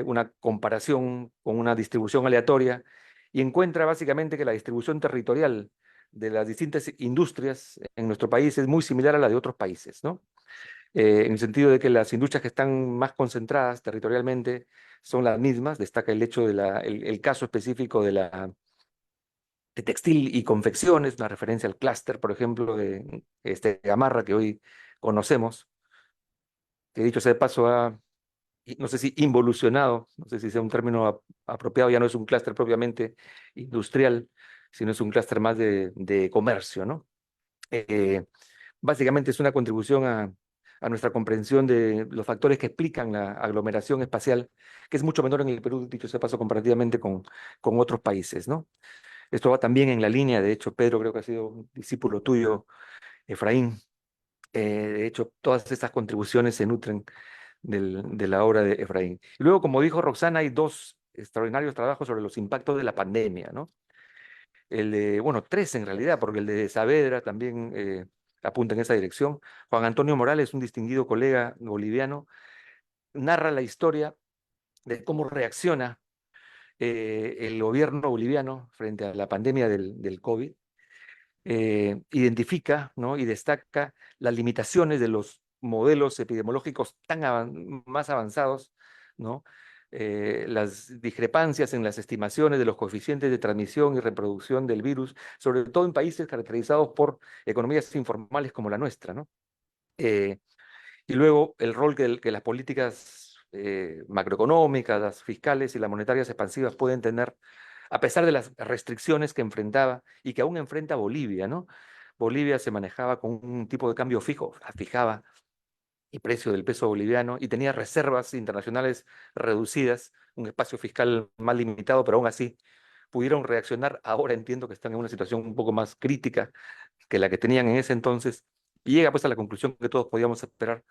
una comparación con una distribución aleatoria y encuentra básicamente que la distribución territorial de las distintas industrias en nuestro país es muy similar a la de otros países, ¿no? En el sentido de que las industrias que están más concentradas territorialmente son las mismas. Destaca el hecho el caso específico de textil y confecciones, una referencia al clúster, por ejemplo, de Gamarra, que hoy conocemos, que dicho sea de paso no sé si involucionado, no sé si sea un término apropiado, ya no es un clúster propiamente industrial, sino es un clúster más de comercio, ¿no? Eh, Básicamente es una contribución a nuestra comprensión de los factores que explican la aglomeración espacial, que es mucho menor en el Perú, dicho sea paso, comparativamente con otros países, ¿no? Esto va también en la línea, de hecho, Pedro creo que ha sido un discípulo tuyo, Efraín. De hecho, todas estas contribuciones se nutren de la obra de Efraín. Y luego, como dijo Roxana, hay 2 extraordinarios trabajos sobre los impactos de la pandemia, ¿no? Bueno, 3 en realidad, porque el de Saavedra también apunta en esa dirección. Juan Antonio Morales, un distinguido colega boliviano, narra la historia de cómo reacciona el gobierno boliviano frente a la pandemia del COVID. Identifica, ¿no? Y destaca las limitaciones de los modelos epidemiológicos más avanzados, ¿no? Las discrepancias en las estimaciones de los coeficientes de transmisión y reproducción del virus, sobre todo en países caracterizados por economías informales como la nuestra, ¿no? Eh, y luego el rol que las políticas macroeconómicas, las fiscales y las monetarias expansivas pueden tener, a pesar de las restricciones que enfrentaba y que aún enfrenta Bolivia, ¿no? Bolivia se manejaba con un tipo de cambio fijo, fijaba el precio del peso boliviano y tenía reservas internacionales reducidas, un espacio fiscal más limitado, pero aún así pudieron reaccionar. Ahora entiendo que están en una situación un poco más crítica que la que tenían en ese entonces, y llega pues a la conclusión que todos podíamos esperar,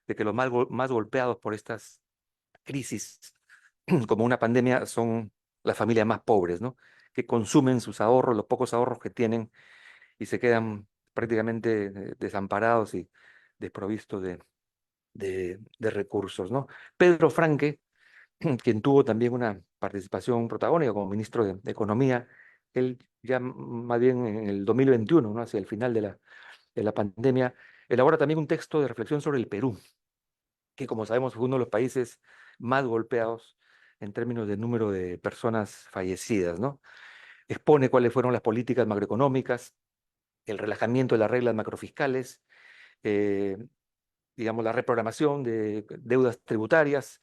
de que los más golpeados por estas crisis, como una pandemia, son las familias más pobres, ¿no? Que consumen sus ahorros, los pocos ahorros que tienen, y se quedan prácticamente desamparados y desprovistos de recursos, ¿no? Pedro Franque, quien tuvo también una participación protagónica como ministro de Economía, él ya más bien en el 2021, ¿no? Hacia el final de la pandemia, elabora también un texto de reflexión sobre el Perú, que como sabemos fue uno de los países más golpeados en términos de número de personas fallecidas, ¿no? Expone cuáles fueron las políticas macroeconómicas, el relajamiento de las reglas macrofiscales, eh, digamos, la reprogramación de deudas tributarias,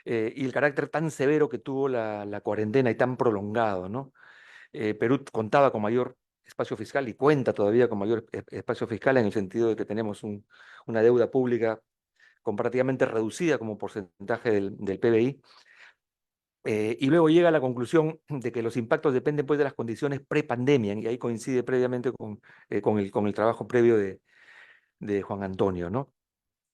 y el carácter tan severo que tuvo la cuarentena y tan prolongado, ¿no? Perú contaba con mayor espacio fiscal y cuenta todavía con mayor espacio fiscal, en el sentido de que tenemos una deuda pública comparativamente reducida como porcentaje del PBI. Y luego llega a la conclusión de que los impactos dependen pues de las condiciones prepandemia, y ahí coincide previamente con el trabajo previo de Juan Antonio, ¿no?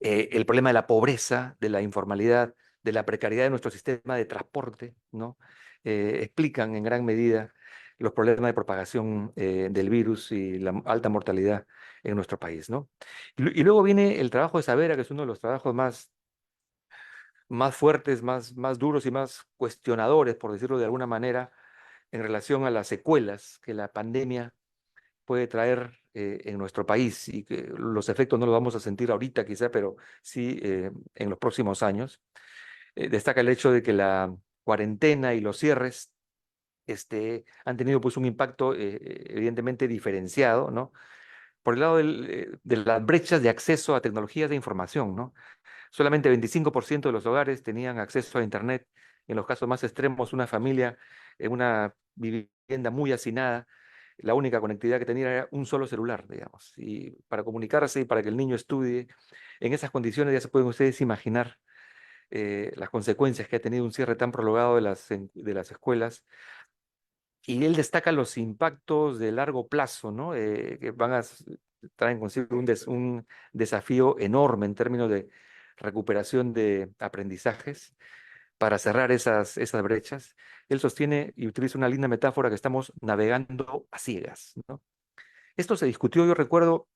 El problema de la pobreza, de la informalidad, de la precariedad de nuestro sistema de transporte, ¿no? Explican en gran medida los problemas de propagación del virus y la alta mortalidad en nuestro país, ¿no? Y luego viene el trabajo de Saavedra, que es uno de los trabajos más fuertes, más duros y más cuestionadores, por decirlo de alguna manera, en relación a las secuelas que la pandemia puede traer en nuestro país, y que los efectos no los vamos a sentir ahorita quizá, pero sí en los próximos años. Destaca el hecho de que la cuarentena y los cierres han tenido pues un impacto evidentemente diferenciado, ¿no? Por el lado de las brechas de acceso a tecnologías de información, ¿no? Solamente 25% de los hogares tenían acceso a Internet. En los casos más extremos, una familia en una vivienda muy hacinada, la única conectividad que tenía era un solo celular, digamos. Y para comunicarse y para que el niño estudie, en esas condiciones ya se pueden ustedes imaginar las consecuencias que ha tenido un cierre tan prolongado de las escuelas. Y él destaca los impactos de largo plazo, ¿no? Que traen consigo un desafío enorme en términos de recuperación de aprendizajes para cerrar esas brechas. Él sostiene y utiliza una linda metáfora, que estamos navegando a ciegas, ¿no? Esto se discutió, yo recuerdo,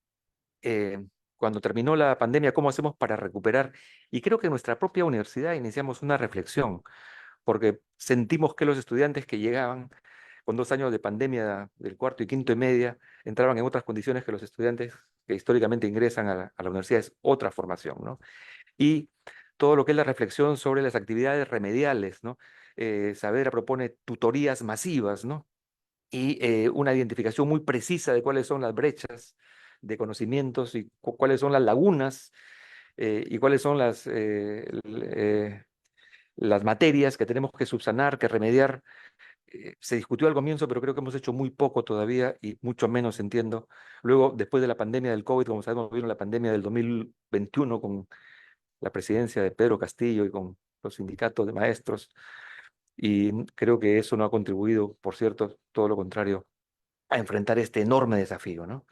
eh, cuando terminó la pandemia, cómo hacemos para recuperar. Y creo que en nuestra propia universidad iniciamos una reflexión, porque sentimos que los estudiantes que llegaban con 2 años de pandemia del cuarto y quinto y media entraban en otras condiciones que los estudiantes que históricamente ingresan a la universidad. Es otra formación, ¿no? Y todo lo que es la reflexión sobre las actividades remediales, ¿no? Saavedra propone tutorías masivas, ¿no? Y una identificación muy precisa de cuáles son las brechas de conocimientos y cuáles son las lagunas, y cuáles son las materias que tenemos que subsanar, que remediar. Se discutió al comienzo, pero creo que hemos hecho muy poco todavía, y mucho menos, entiendo. Luego, después de la pandemia del COVID, como sabemos, vino la pandemia del 2021 con la presidencia de Pedro Castillo y con los sindicatos de maestros, y creo que eso no ha contribuido, por cierto, todo lo contrario, a enfrentar este enorme desafío, ¿no?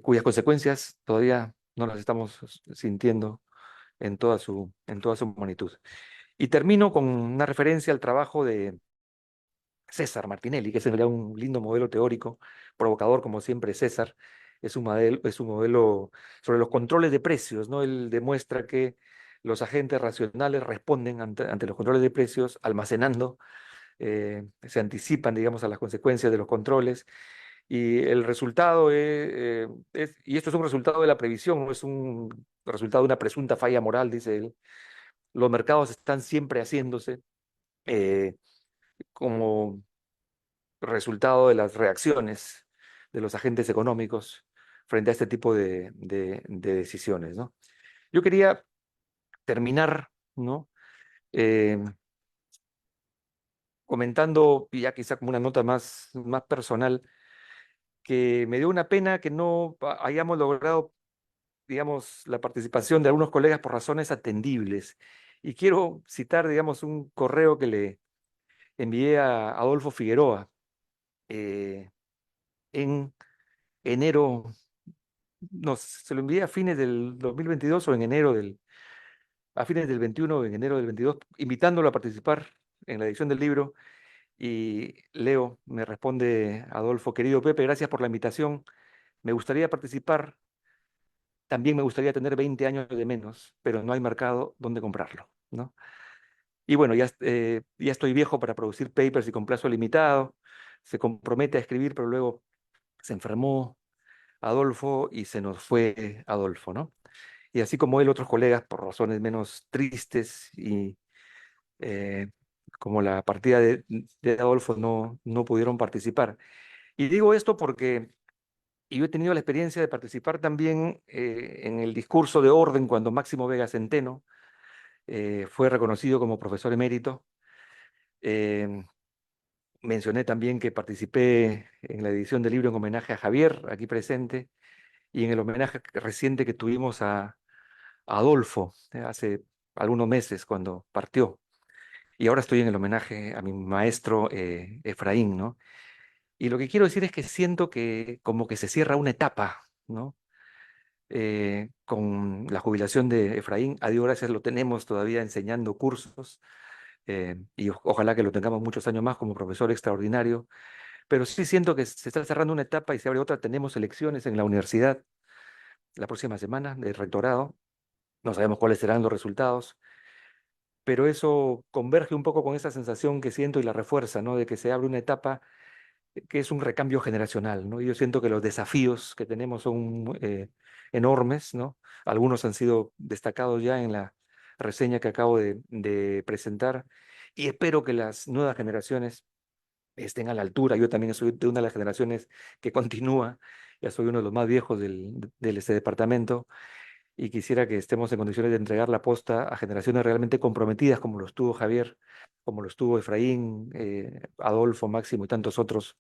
Cuyas consecuencias todavía no las estamos sintiendo en toda su magnitud. Y termino con una referencia al trabajo de César Martinelli, que es en realidad un lindo modelo teórico, provocador como siempre César. Es un modelo sobre los controles de precios, ¿no? Él demuestra que los agentes racionales responden ante los controles de precios almacenando, se anticipan, digamos, a las consecuencias de los controles, y el resultado y esto es un resultado de la previsión, no es un resultado de una presunta falla moral, dice él. Los mercados están siempre haciéndose eh, como resultado de las reacciones de los agentes económicos frente a este tipo de decisiones, ¿no? Yo quería terminar, ¿no? Eh, comentando, ya quizá como una nota más personal, que me dio una pena que no hayamos logrado, digamos, la participación de algunos colegas por razones atendibles. Y quiero citar, digamos, un correo envié a Adolfo Figueroa en enero, no, se lo envié a fines del 2022 o en enero a fines del 21 o en enero del 22, invitándolo a participar en la edición del libro. Y Leo me responde, Adolfo, querido Pepe, gracias por la invitación. Me gustaría participar. También me gustaría tener 20 años de menos, pero no hay mercado donde comprarlo, ¿no? Y bueno, ya estoy viejo para producir papers y con plazo limitado. Se compromete a escribir, pero luego se enfermó Adolfo y se nos fue Adolfo, ¿no? Y así como él, otros colegas, por razones menos tristes y eh, como la partida de Adolfo, no pudieron participar. Y digo esto porque yo he tenido la experiencia de participar también en el discurso de orden cuando Máximo Vega Centeno fue reconocido como profesor emérito. Eh, Mencioné también que participé en la edición del libro en homenaje a Javier, aquí presente, y en el homenaje reciente que tuvimos a Adolfo hace algunos meses cuando partió. Y ahora estoy en el homenaje a mi maestro Efraín, ¿no? Y lo que quiero decir es que siento que como que se cierra una etapa, ¿no? Con la jubilación de Efraín, a Dios gracias lo tenemos todavía enseñando cursos y ojalá que lo tengamos muchos años más como profesor extraordinario, pero sí siento que se está cerrando una etapa y se abre otra. Tenemos elecciones en la universidad la próxima semana de rectorado, no sabemos cuáles serán los resultados, pero eso converge un poco con esa sensación que siento y la refuerza, ¿no? De que se abre una etapa que es un recambio generacional, ¿no? Y yo siento que los desafíos que tenemos son enormes, ¿no? Algunos han sido destacados ya en la reseña que acabo de presentar y espero que las nuevas generaciones estén a la altura. Yo también soy de una de las generaciones que continúa, ya soy uno de los más viejos del este departamento y quisiera que estemos en condiciones de entregar la posta a generaciones realmente comprometidas como lo estuvo Javier, como lo estuvo Efraín, Adolfo, Máximo y tantos otros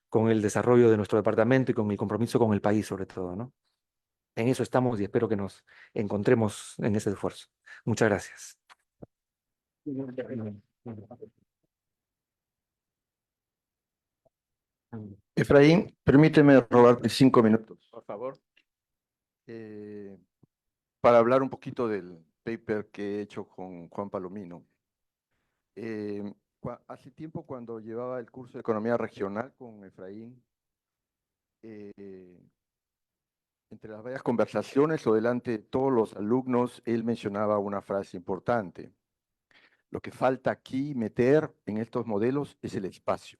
con el desarrollo de nuestro departamento y con mi compromiso con el país sobre todo, ¿no? En eso estamos y espero que nos encontremos en ese esfuerzo. Muchas gracias. Efraín, permíteme robarte 5 minutos, por favor, eh, para hablar un poquito del paper que he hecho con Juan Palomino. Hace tiempo, cuando llevaba el curso de Economía Regional con Efraín, eh, entre las varias conversaciones o delante de todos los alumnos, él mencionaba una frase importante. Lo que falta aquí meter en estos modelos es el espacio.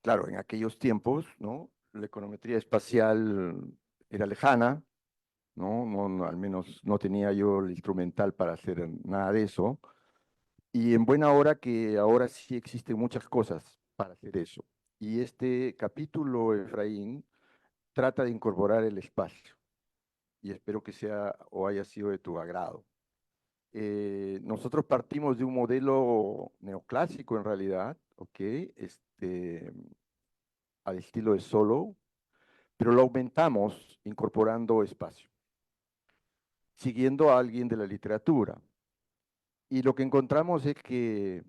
Claro, en aquellos tiempos, ¿no? La econometría espacial era lejana, ¿no? Al menos no tenía yo el instrumental para hacer nada de eso. Y en buena hora que ahora sí existen muchas cosas para hacer eso. Y este capítulo, Efraín, trata de incorporar el espacio. Y espero que sea o haya sido de tu agrado. Nosotros partimos de un modelo neoclásico en realidad, ¿ok? Al estilo de Solow, pero lo aumentamos incorporando espacio, siguiendo a alguien de la literatura. Y lo que encontramos es que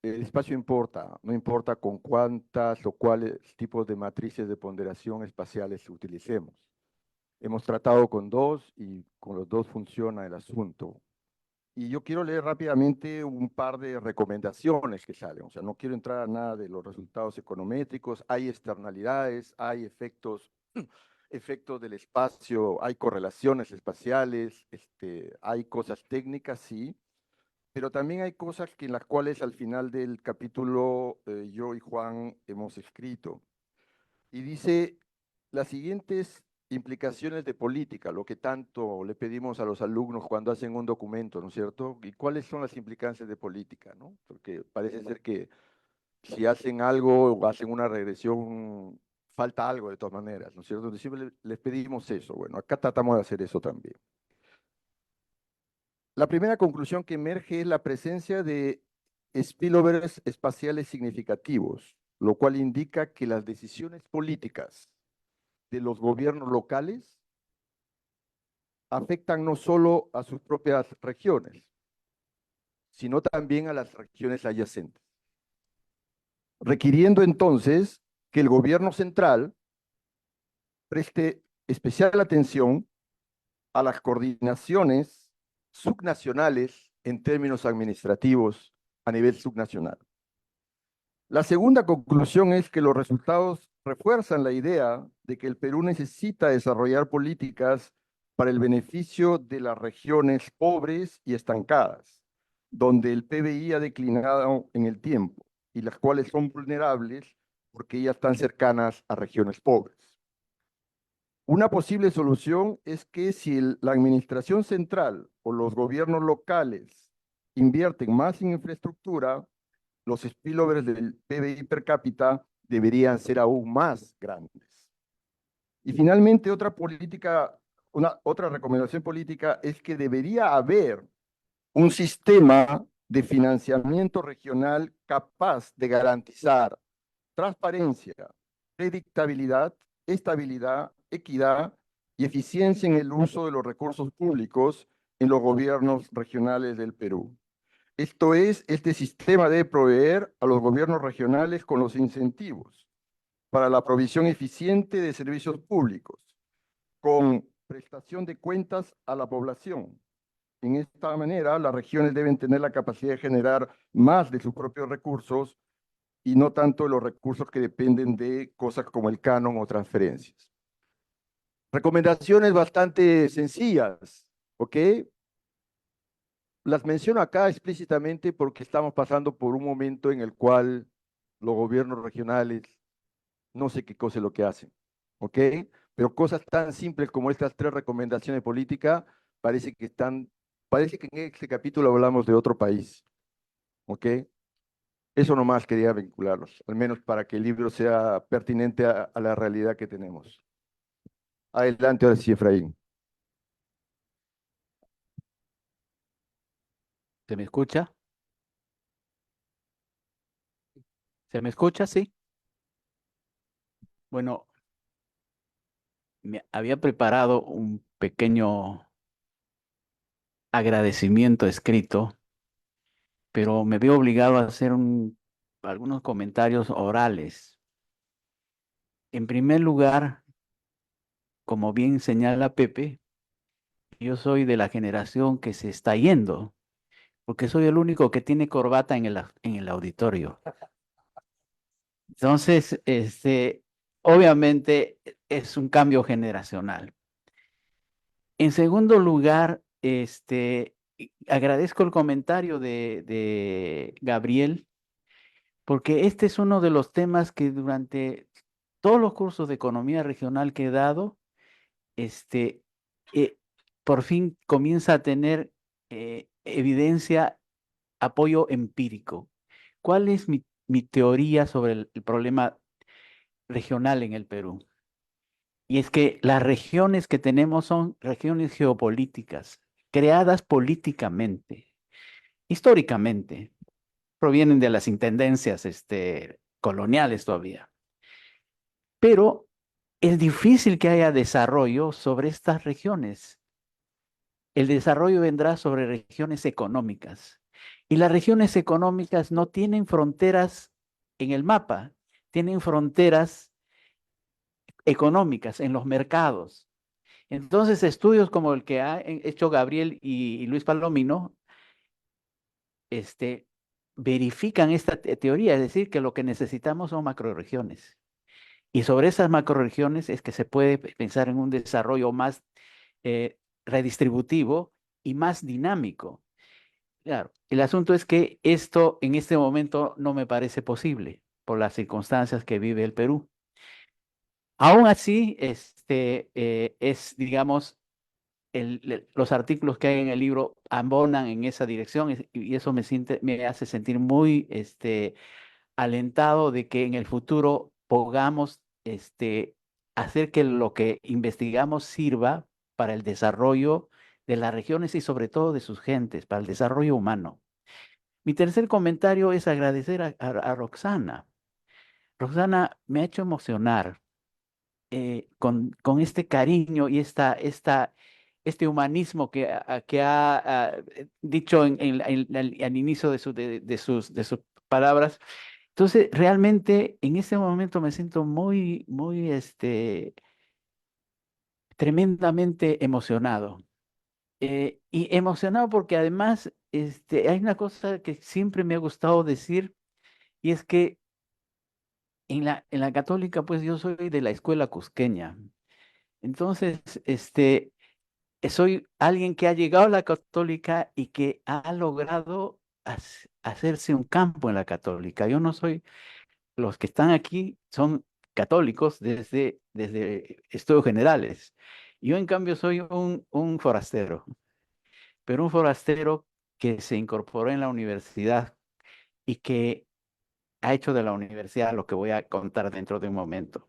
el espacio importa, no importa con cuántas o cuáles tipos de matrices de ponderación espaciales utilicemos. Hemos tratado con dos y con los dos funciona el asunto. Y yo quiero leer rápidamente un par de recomendaciones que salen. O sea, no quiero entrar a nada de los resultados econométricos. Hay externalidades, hay efectos, efectos del espacio, hay correlaciones espaciales, hay cosas técnicas, sí, pero también hay cosas que en las cuales al final del capítulo yo y Juan hemos escrito. Y dice las siguientes implicaciones de política, lo que tanto le pedimos a los alumnos cuando hacen un documento, ¿no es cierto? ¿Y cuáles son las implicancias de política, no? Porque parece ser que si hacen algo o hacen una regresión, falta algo de todas maneras, ¿no es cierto? Entonces siempre les pedimos eso. Bueno, acá tratamos de hacer eso también. La primera conclusión que emerge es la presencia de spillovers espaciales significativos, lo cual indica que las decisiones políticas de los gobiernos locales afectan no solo a sus propias regiones, sino también a las regiones adyacentes. requiriendo entonces que el gobierno central preste especial atención a las coordinaciones subnacionales en términos administrativos a nivel subnacional. La segunda conclusión es que los resultados refuerzan la idea de que el Perú necesita desarrollar políticas para el beneficio de las regiones pobres y estancadas, donde el PBI ha declinado en el tiempo y las cuales son vulnerables porque ellas están cercanas a regiones pobres. Una posible solución es que si la administración central o los gobiernos locales invierten más en infraestructura, los spillovers del PBI per cápita deberían ser aún más grandes. Y finalmente, otra recomendación política es que debería haber un sistema de financiamiento regional capaz de garantizar transparencia, predictabilidad, estabilidad, equidad y eficiencia en el uso de los recursos públicos en los gobiernos regionales del Perú. Esto es, este sistema debe proveer a los gobiernos regionales con los incentivos para la provisión eficiente de servicios públicos, con prestación de cuentas a la población. En esta manera, las regiones deben tener la capacidad de generar más de sus propios recursos y no tanto los recursos que dependen de cosas como el canon o transferencias. Recomendaciones bastante sencillas, ¿ok? Las menciono acá explícitamente porque estamos pasando por un momento en el cual los gobiernos regionales no sé qué cosa es lo que hacen, ¿ok? Pero cosas tan simples como estas tres recomendaciones políticas parece que en este capítulo hablamos de otro país, ¿ok? Eso nomás quería vincularlos, al menos para que el libro sea pertinente a la realidad que tenemos. Adelante, ahora sí, Efraín. ¿Se me escucha? ¿Se me escucha? Sí. Bueno, me había preparado un pequeño agradecimiento escrito, pero me veo obligado a hacer algunos comentarios orales. En primer lugar, como bien señala Pepe, yo soy de la generación que se está yendo, porque soy el único que tiene corbata en el auditorio. Entonces, obviamente es un cambio generacional. En segundo lugar, agradezco el comentario de Gabriel, porque este es uno de los temas que durante todos los cursos de economía regional que he dado, este, eh, por fin comienza a tener evidencia, apoyo empírico. ¿Cuál es mi teoría sobre el problema regional en el Perú? Y es que las regiones que tenemos son regiones geopolíticas, creadas políticamente, históricamente, provienen de las intendencias coloniales todavía. Pero es difícil que haya desarrollo sobre estas regiones. El desarrollo vendrá sobre regiones económicas. Y las regiones económicas no tienen fronteras en el mapa, tienen fronteras económicas en los mercados. Entonces, estudios como el que ha hecho Gabriel y Luis Palomino, verifican esta teoría, es decir, que lo que necesitamos son macrorregiones. Y sobre esas macrorregiones es que se puede pensar en un desarrollo más redistributivo y más dinámico. Claro, el asunto es que esto en este momento no me parece posible por las circunstancias que vive el Perú. Aún así, digamos, los artículos que hay en el libro abonan en esa dirección y eso me hace sentir muy alentado de que en el futuro podamos hacer que lo que investigamos sirva para el desarrollo de las regiones y sobre todo de sus gentes, para el desarrollo humano. Mi tercer comentario es agradecer a Roxana. Roxana me ha hecho emocionar con este cariño y este humanismo que ha dicho al inicio de sus palabras, Entonces, realmente en este momento me siento muy, muy, tremendamente emocionado. Y emocionado porque además, hay una cosa que siempre me ha gustado decir, y es que en la católica, pues yo soy de la escuela cusqueña. Entonces, soy alguien que ha llegado a la católica y que ha logrado hacerse un campo en la católica. Yo no soy, los que están aquí son católicos desde estudios generales. Yo, en cambio, soy un forastero, pero un forastero que se incorporó en la universidad y que ha hecho de la universidad lo que voy a contar dentro de un momento.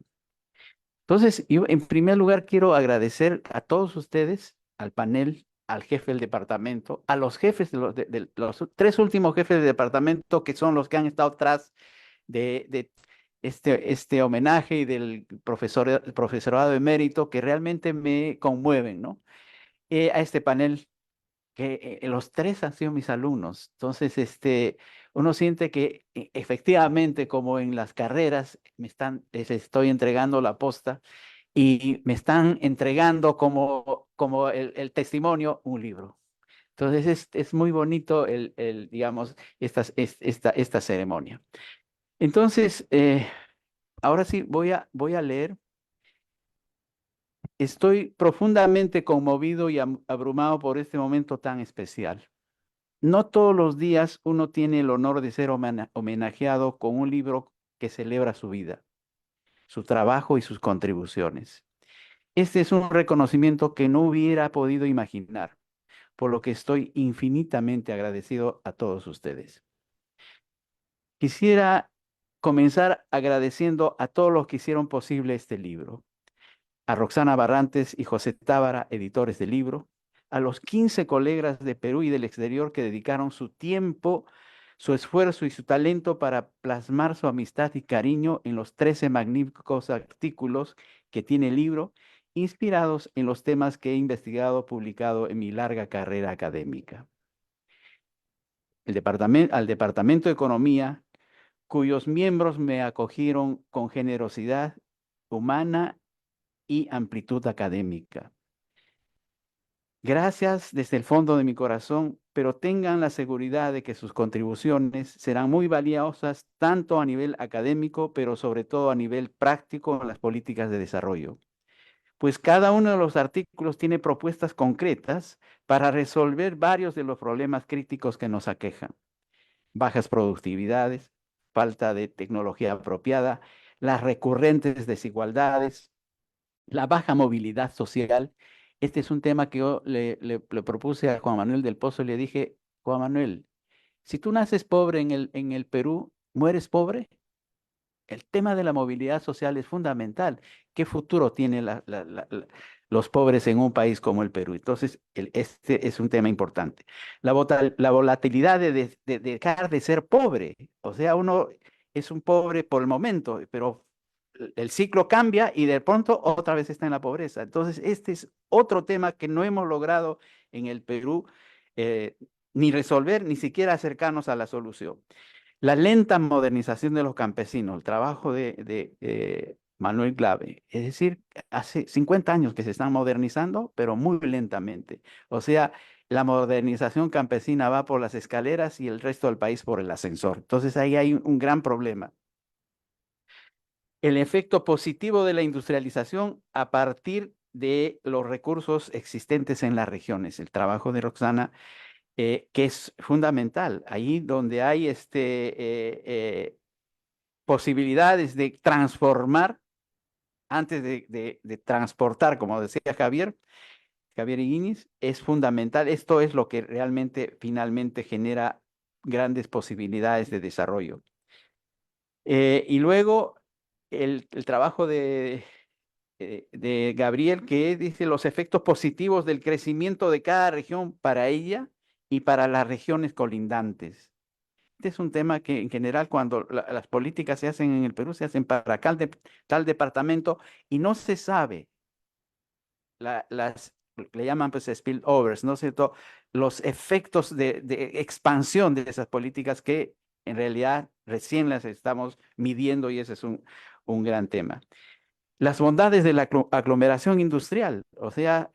Entonces, yo en primer lugar quiero agradecer a todos ustedes, al panel, al jefe del departamento, a los jefes de los tres últimos jefes de departamento, que son los que han estado atrás de este homenaje, y del profesorado emérito, que realmente me conmueven, ¿no? A este panel, que los tres han sido mis alumnos. Entonces, uno siente que efectivamente, como en las carreras, les estoy entregando la posta y me están entregando como el testimonio un libro. Entonces, es muy bonito digamos, esta ceremonia. Entonces, ahora sí voy a leer. Estoy profundamente conmovido y abrumado por este momento tan especial. No todos los días uno tiene el honor de ser homenajeado con un libro que celebra su vida, su trabajo y sus contribuciones. Este es un reconocimiento que no hubiera podido imaginar, por lo que estoy infinitamente agradecido a todos ustedes. Quisiera comenzar agradeciendo a todos los que hicieron posible este libro: a Roxana Barrantes y José Tábara, editores del libro; a los 15 colegas de Perú y del exterior que dedicaron su tiempo, su esfuerzo y su talento para plasmar su amistad y cariño en los 13 magníficos artículos que tiene el libro, inspirados en los temas que he investigado, publicado en mi larga carrera académica. Al Departamento de Economía, cuyos miembros me acogieron con generosidad humana y amplitud académica. Gracias desde el fondo de mi corazón, pero tengan la seguridad de que sus contribuciones serán muy valiosas tanto a nivel académico, pero sobre todo a nivel práctico en las políticas de desarrollo. Pues cada uno de los artículos tiene propuestas concretas para resolver varios de los problemas críticos que nos aquejan: bajas productividades, falta de tecnología apropiada, las recurrentes desigualdades, la baja movilidad social. Este es un tema que yo le propuse a Juan Manuel del Pozo y le dije: Juan Manuel, si tú naces pobre en el Perú, ¿mueres pobre? El tema de la movilidad social es fundamental. ¿Qué futuro tienen los pobres en un país como el Perú? Entonces, este es un tema importante. La volatilidad de dejar de ser pobre. O sea, uno es un pobre por el momento, pero el ciclo cambia y de pronto otra vez está en la pobreza. Entonces, este es otro tema que no hemos logrado en el Perú, eh, ni resolver, ni siquiera acercarnos a la solución. La lenta modernización de los campesinos, el trabajo de Manuel Clave, es decir, hace 50 años que se están modernizando, pero muy lentamente. O sea, la modernización campesina va por las escaleras y el resto del país por el ascensor. Entonces ahí hay un gran problema. El efecto positivo de la industrialización a partir de los recursos existentes en las regiones. El trabajo de Roxana, que es fundamental. Ahí donde hay posibilidades de transformar antes de transportar, como decía Javier Iguinis, es fundamental. Esto es lo que realmente finalmente genera grandes posibilidades de desarrollo. Y luego el trabajo de Gabriel, que dice los efectos positivos del crecimiento de cada región para ella y para las regiones colindantes. Este es un tema que en general, cuando las políticas se hacen en el Perú, se hacen para tal departamento y no se sabe le llaman pues spillovers, ¿no es cierto? Los efectos de expansión de esas políticas que en realidad recién las estamos midiendo y ese es un gran tema. Las bondades de la aglomeración industrial, o sea,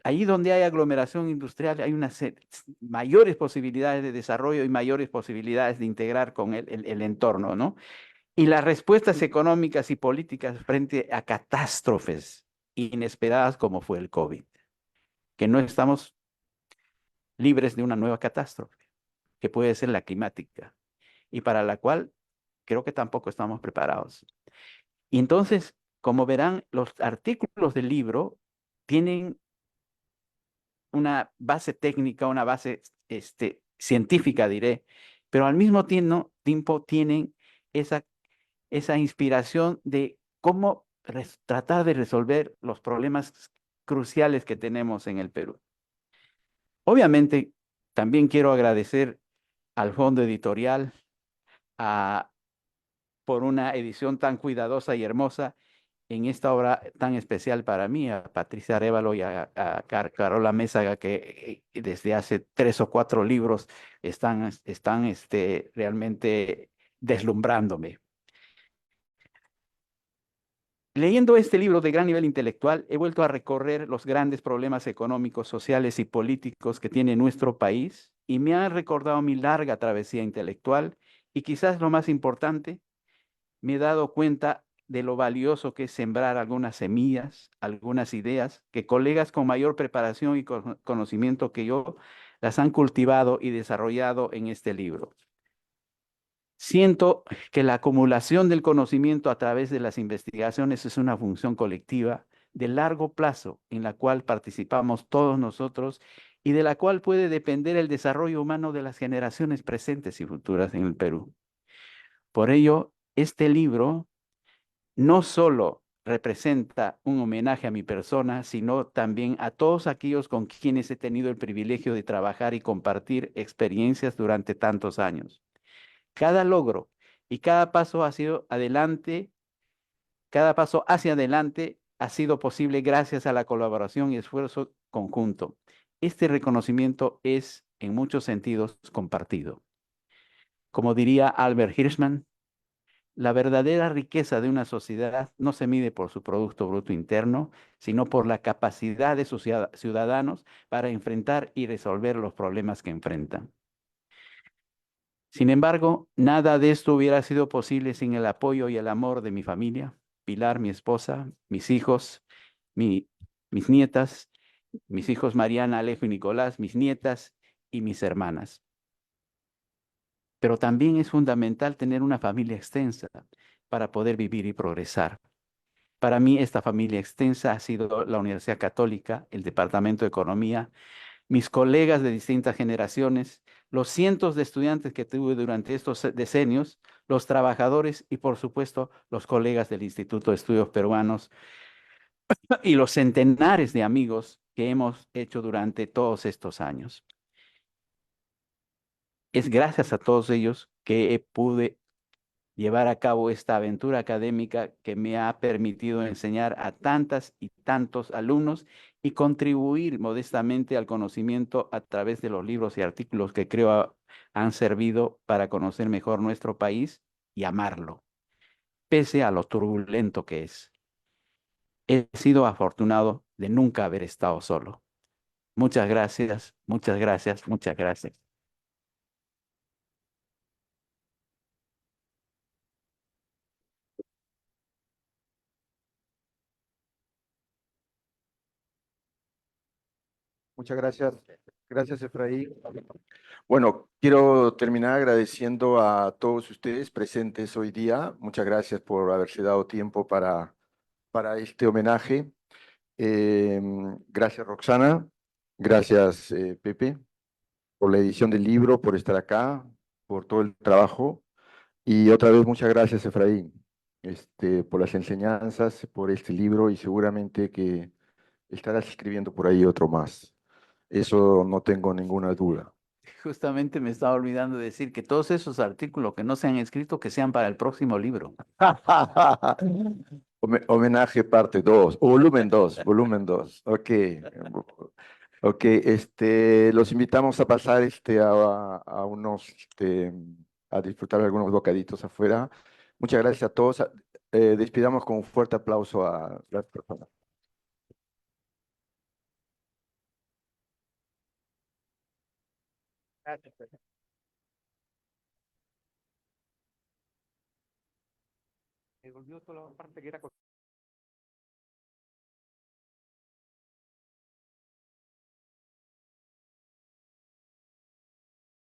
ahí donde hay aglomeración industrial hay unas mayores posibilidades de desarrollo y mayores posibilidades de integrar con el entorno, ¿no? Y las respuestas económicas y políticas frente a catástrofes inesperadas como fue el COVID, que no estamos libres de una nueva catástrofe, que puede ser la climática, y para la cual creo que tampoco estamos preparados. Y entonces, como verán, los artículos del libro tienen una base técnica, una base científica, diré, pero al mismo tiempo tienen esa inspiración de cómo tratar de resolver los problemas cruciales que tenemos en el Perú. Obviamente, también quiero agradecer al Fondo Editorial por una edición tan cuidadosa y hermosa en esta obra tan especial para mí, a Patricia Arévalo y a Carola Mésaga, que desde hace 3 o 4 libros están realmente deslumbrándome. Leyendo este libro de gran nivel intelectual, he vuelto a recorrer los grandes problemas económicos, sociales y políticos que tiene nuestro país y me ha recordado mi larga travesía intelectual y quizás lo más importante, me he dado cuenta de lo valioso que es sembrar algunas semillas, algunas ideas que colegas con mayor preparación y conocimiento que yo las han cultivado y desarrollado en este libro. Siento que la acumulación del conocimiento a través de las investigaciones es una función colectiva de largo plazo en la cual participamos todos nosotros y de la cual puede depender el desarrollo humano de las generaciones presentes y futuras en el Perú. Por ello, este libro no solo representa un homenaje a mi persona, sino también a todos aquellos con quienes he tenido el privilegio de trabajar y compartir experiencias durante tantos años. Cada logro y cada paso hacia adelante ha sido posible gracias a la colaboración y esfuerzo conjunto. Este reconocimiento es, en muchos sentidos, compartido. Como diría Albert Hirschman, la verdadera riqueza de una sociedad no se mide por su Producto Bruto Interno, sino por la capacidad de sus ciudadanos para enfrentar y resolver los problemas que enfrentan. Sin embargo, nada de esto hubiera sido posible sin el apoyo y el amor de mi familia, Pilar, mi esposa, mis hijos, mis nietas, mis hijos Mariana, Alejo y Nicolás, mis nietas y mis hermanas. Pero también es fundamental tener una familia extensa para poder vivir y progresar. Para mí, esta familia extensa ha sido la Universidad Católica, el Departamento de Economía, mis colegas de distintas generaciones, los cientos de estudiantes que tuve durante estos decenios, los trabajadores y, por supuesto, los colegas del Instituto de Estudios Peruanos y los centenares de amigos que hemos hecho durante todos estos años. Es gracias a todos ellos que pude llevar a cabo esta aventura académica que me ha permitido enseñar a tantas y tantos alumnos y contribuir modestamente al conocimiento a través de los libros y artículos que creo han servido para conocer mejor nuestro país y amarlo, pese a lo turbulento que es. He sido afortunado de nunca haber estado solo. Muchas gracias, muchas gracias, muchas gracias. Muchas gracias. Gracias, Efraín. Bueno, quiero terminar agradeciendo a todos ustedes presentes hoy día. Muchas gracias por haberse dado tiempo para este homenaje. Gracias, Roxana. Gracias, Pepe, por la edición del libro, por estar acá, por todo el trabajo. Y otra vez, muchas gracias, Efraín, por las enseñanzas, por este libro y seguramente que estarás escribiendo por ahí otro más. Eso no tengo ninguna duda. Justamente me estaba olvidando de decir que todos esos artículos que no se han escrito, que sean para el próximo libro. Homenaje parte 2, volumen 2, volumen 2. Ok. Ok, los invitamos a pasar a unos, a disfrutar de algunos bocaditos afuera. Muchas gracias a todos. Despidamos con un fuerte aplauso a las personas. Gracias. Me volvió toda la parte que era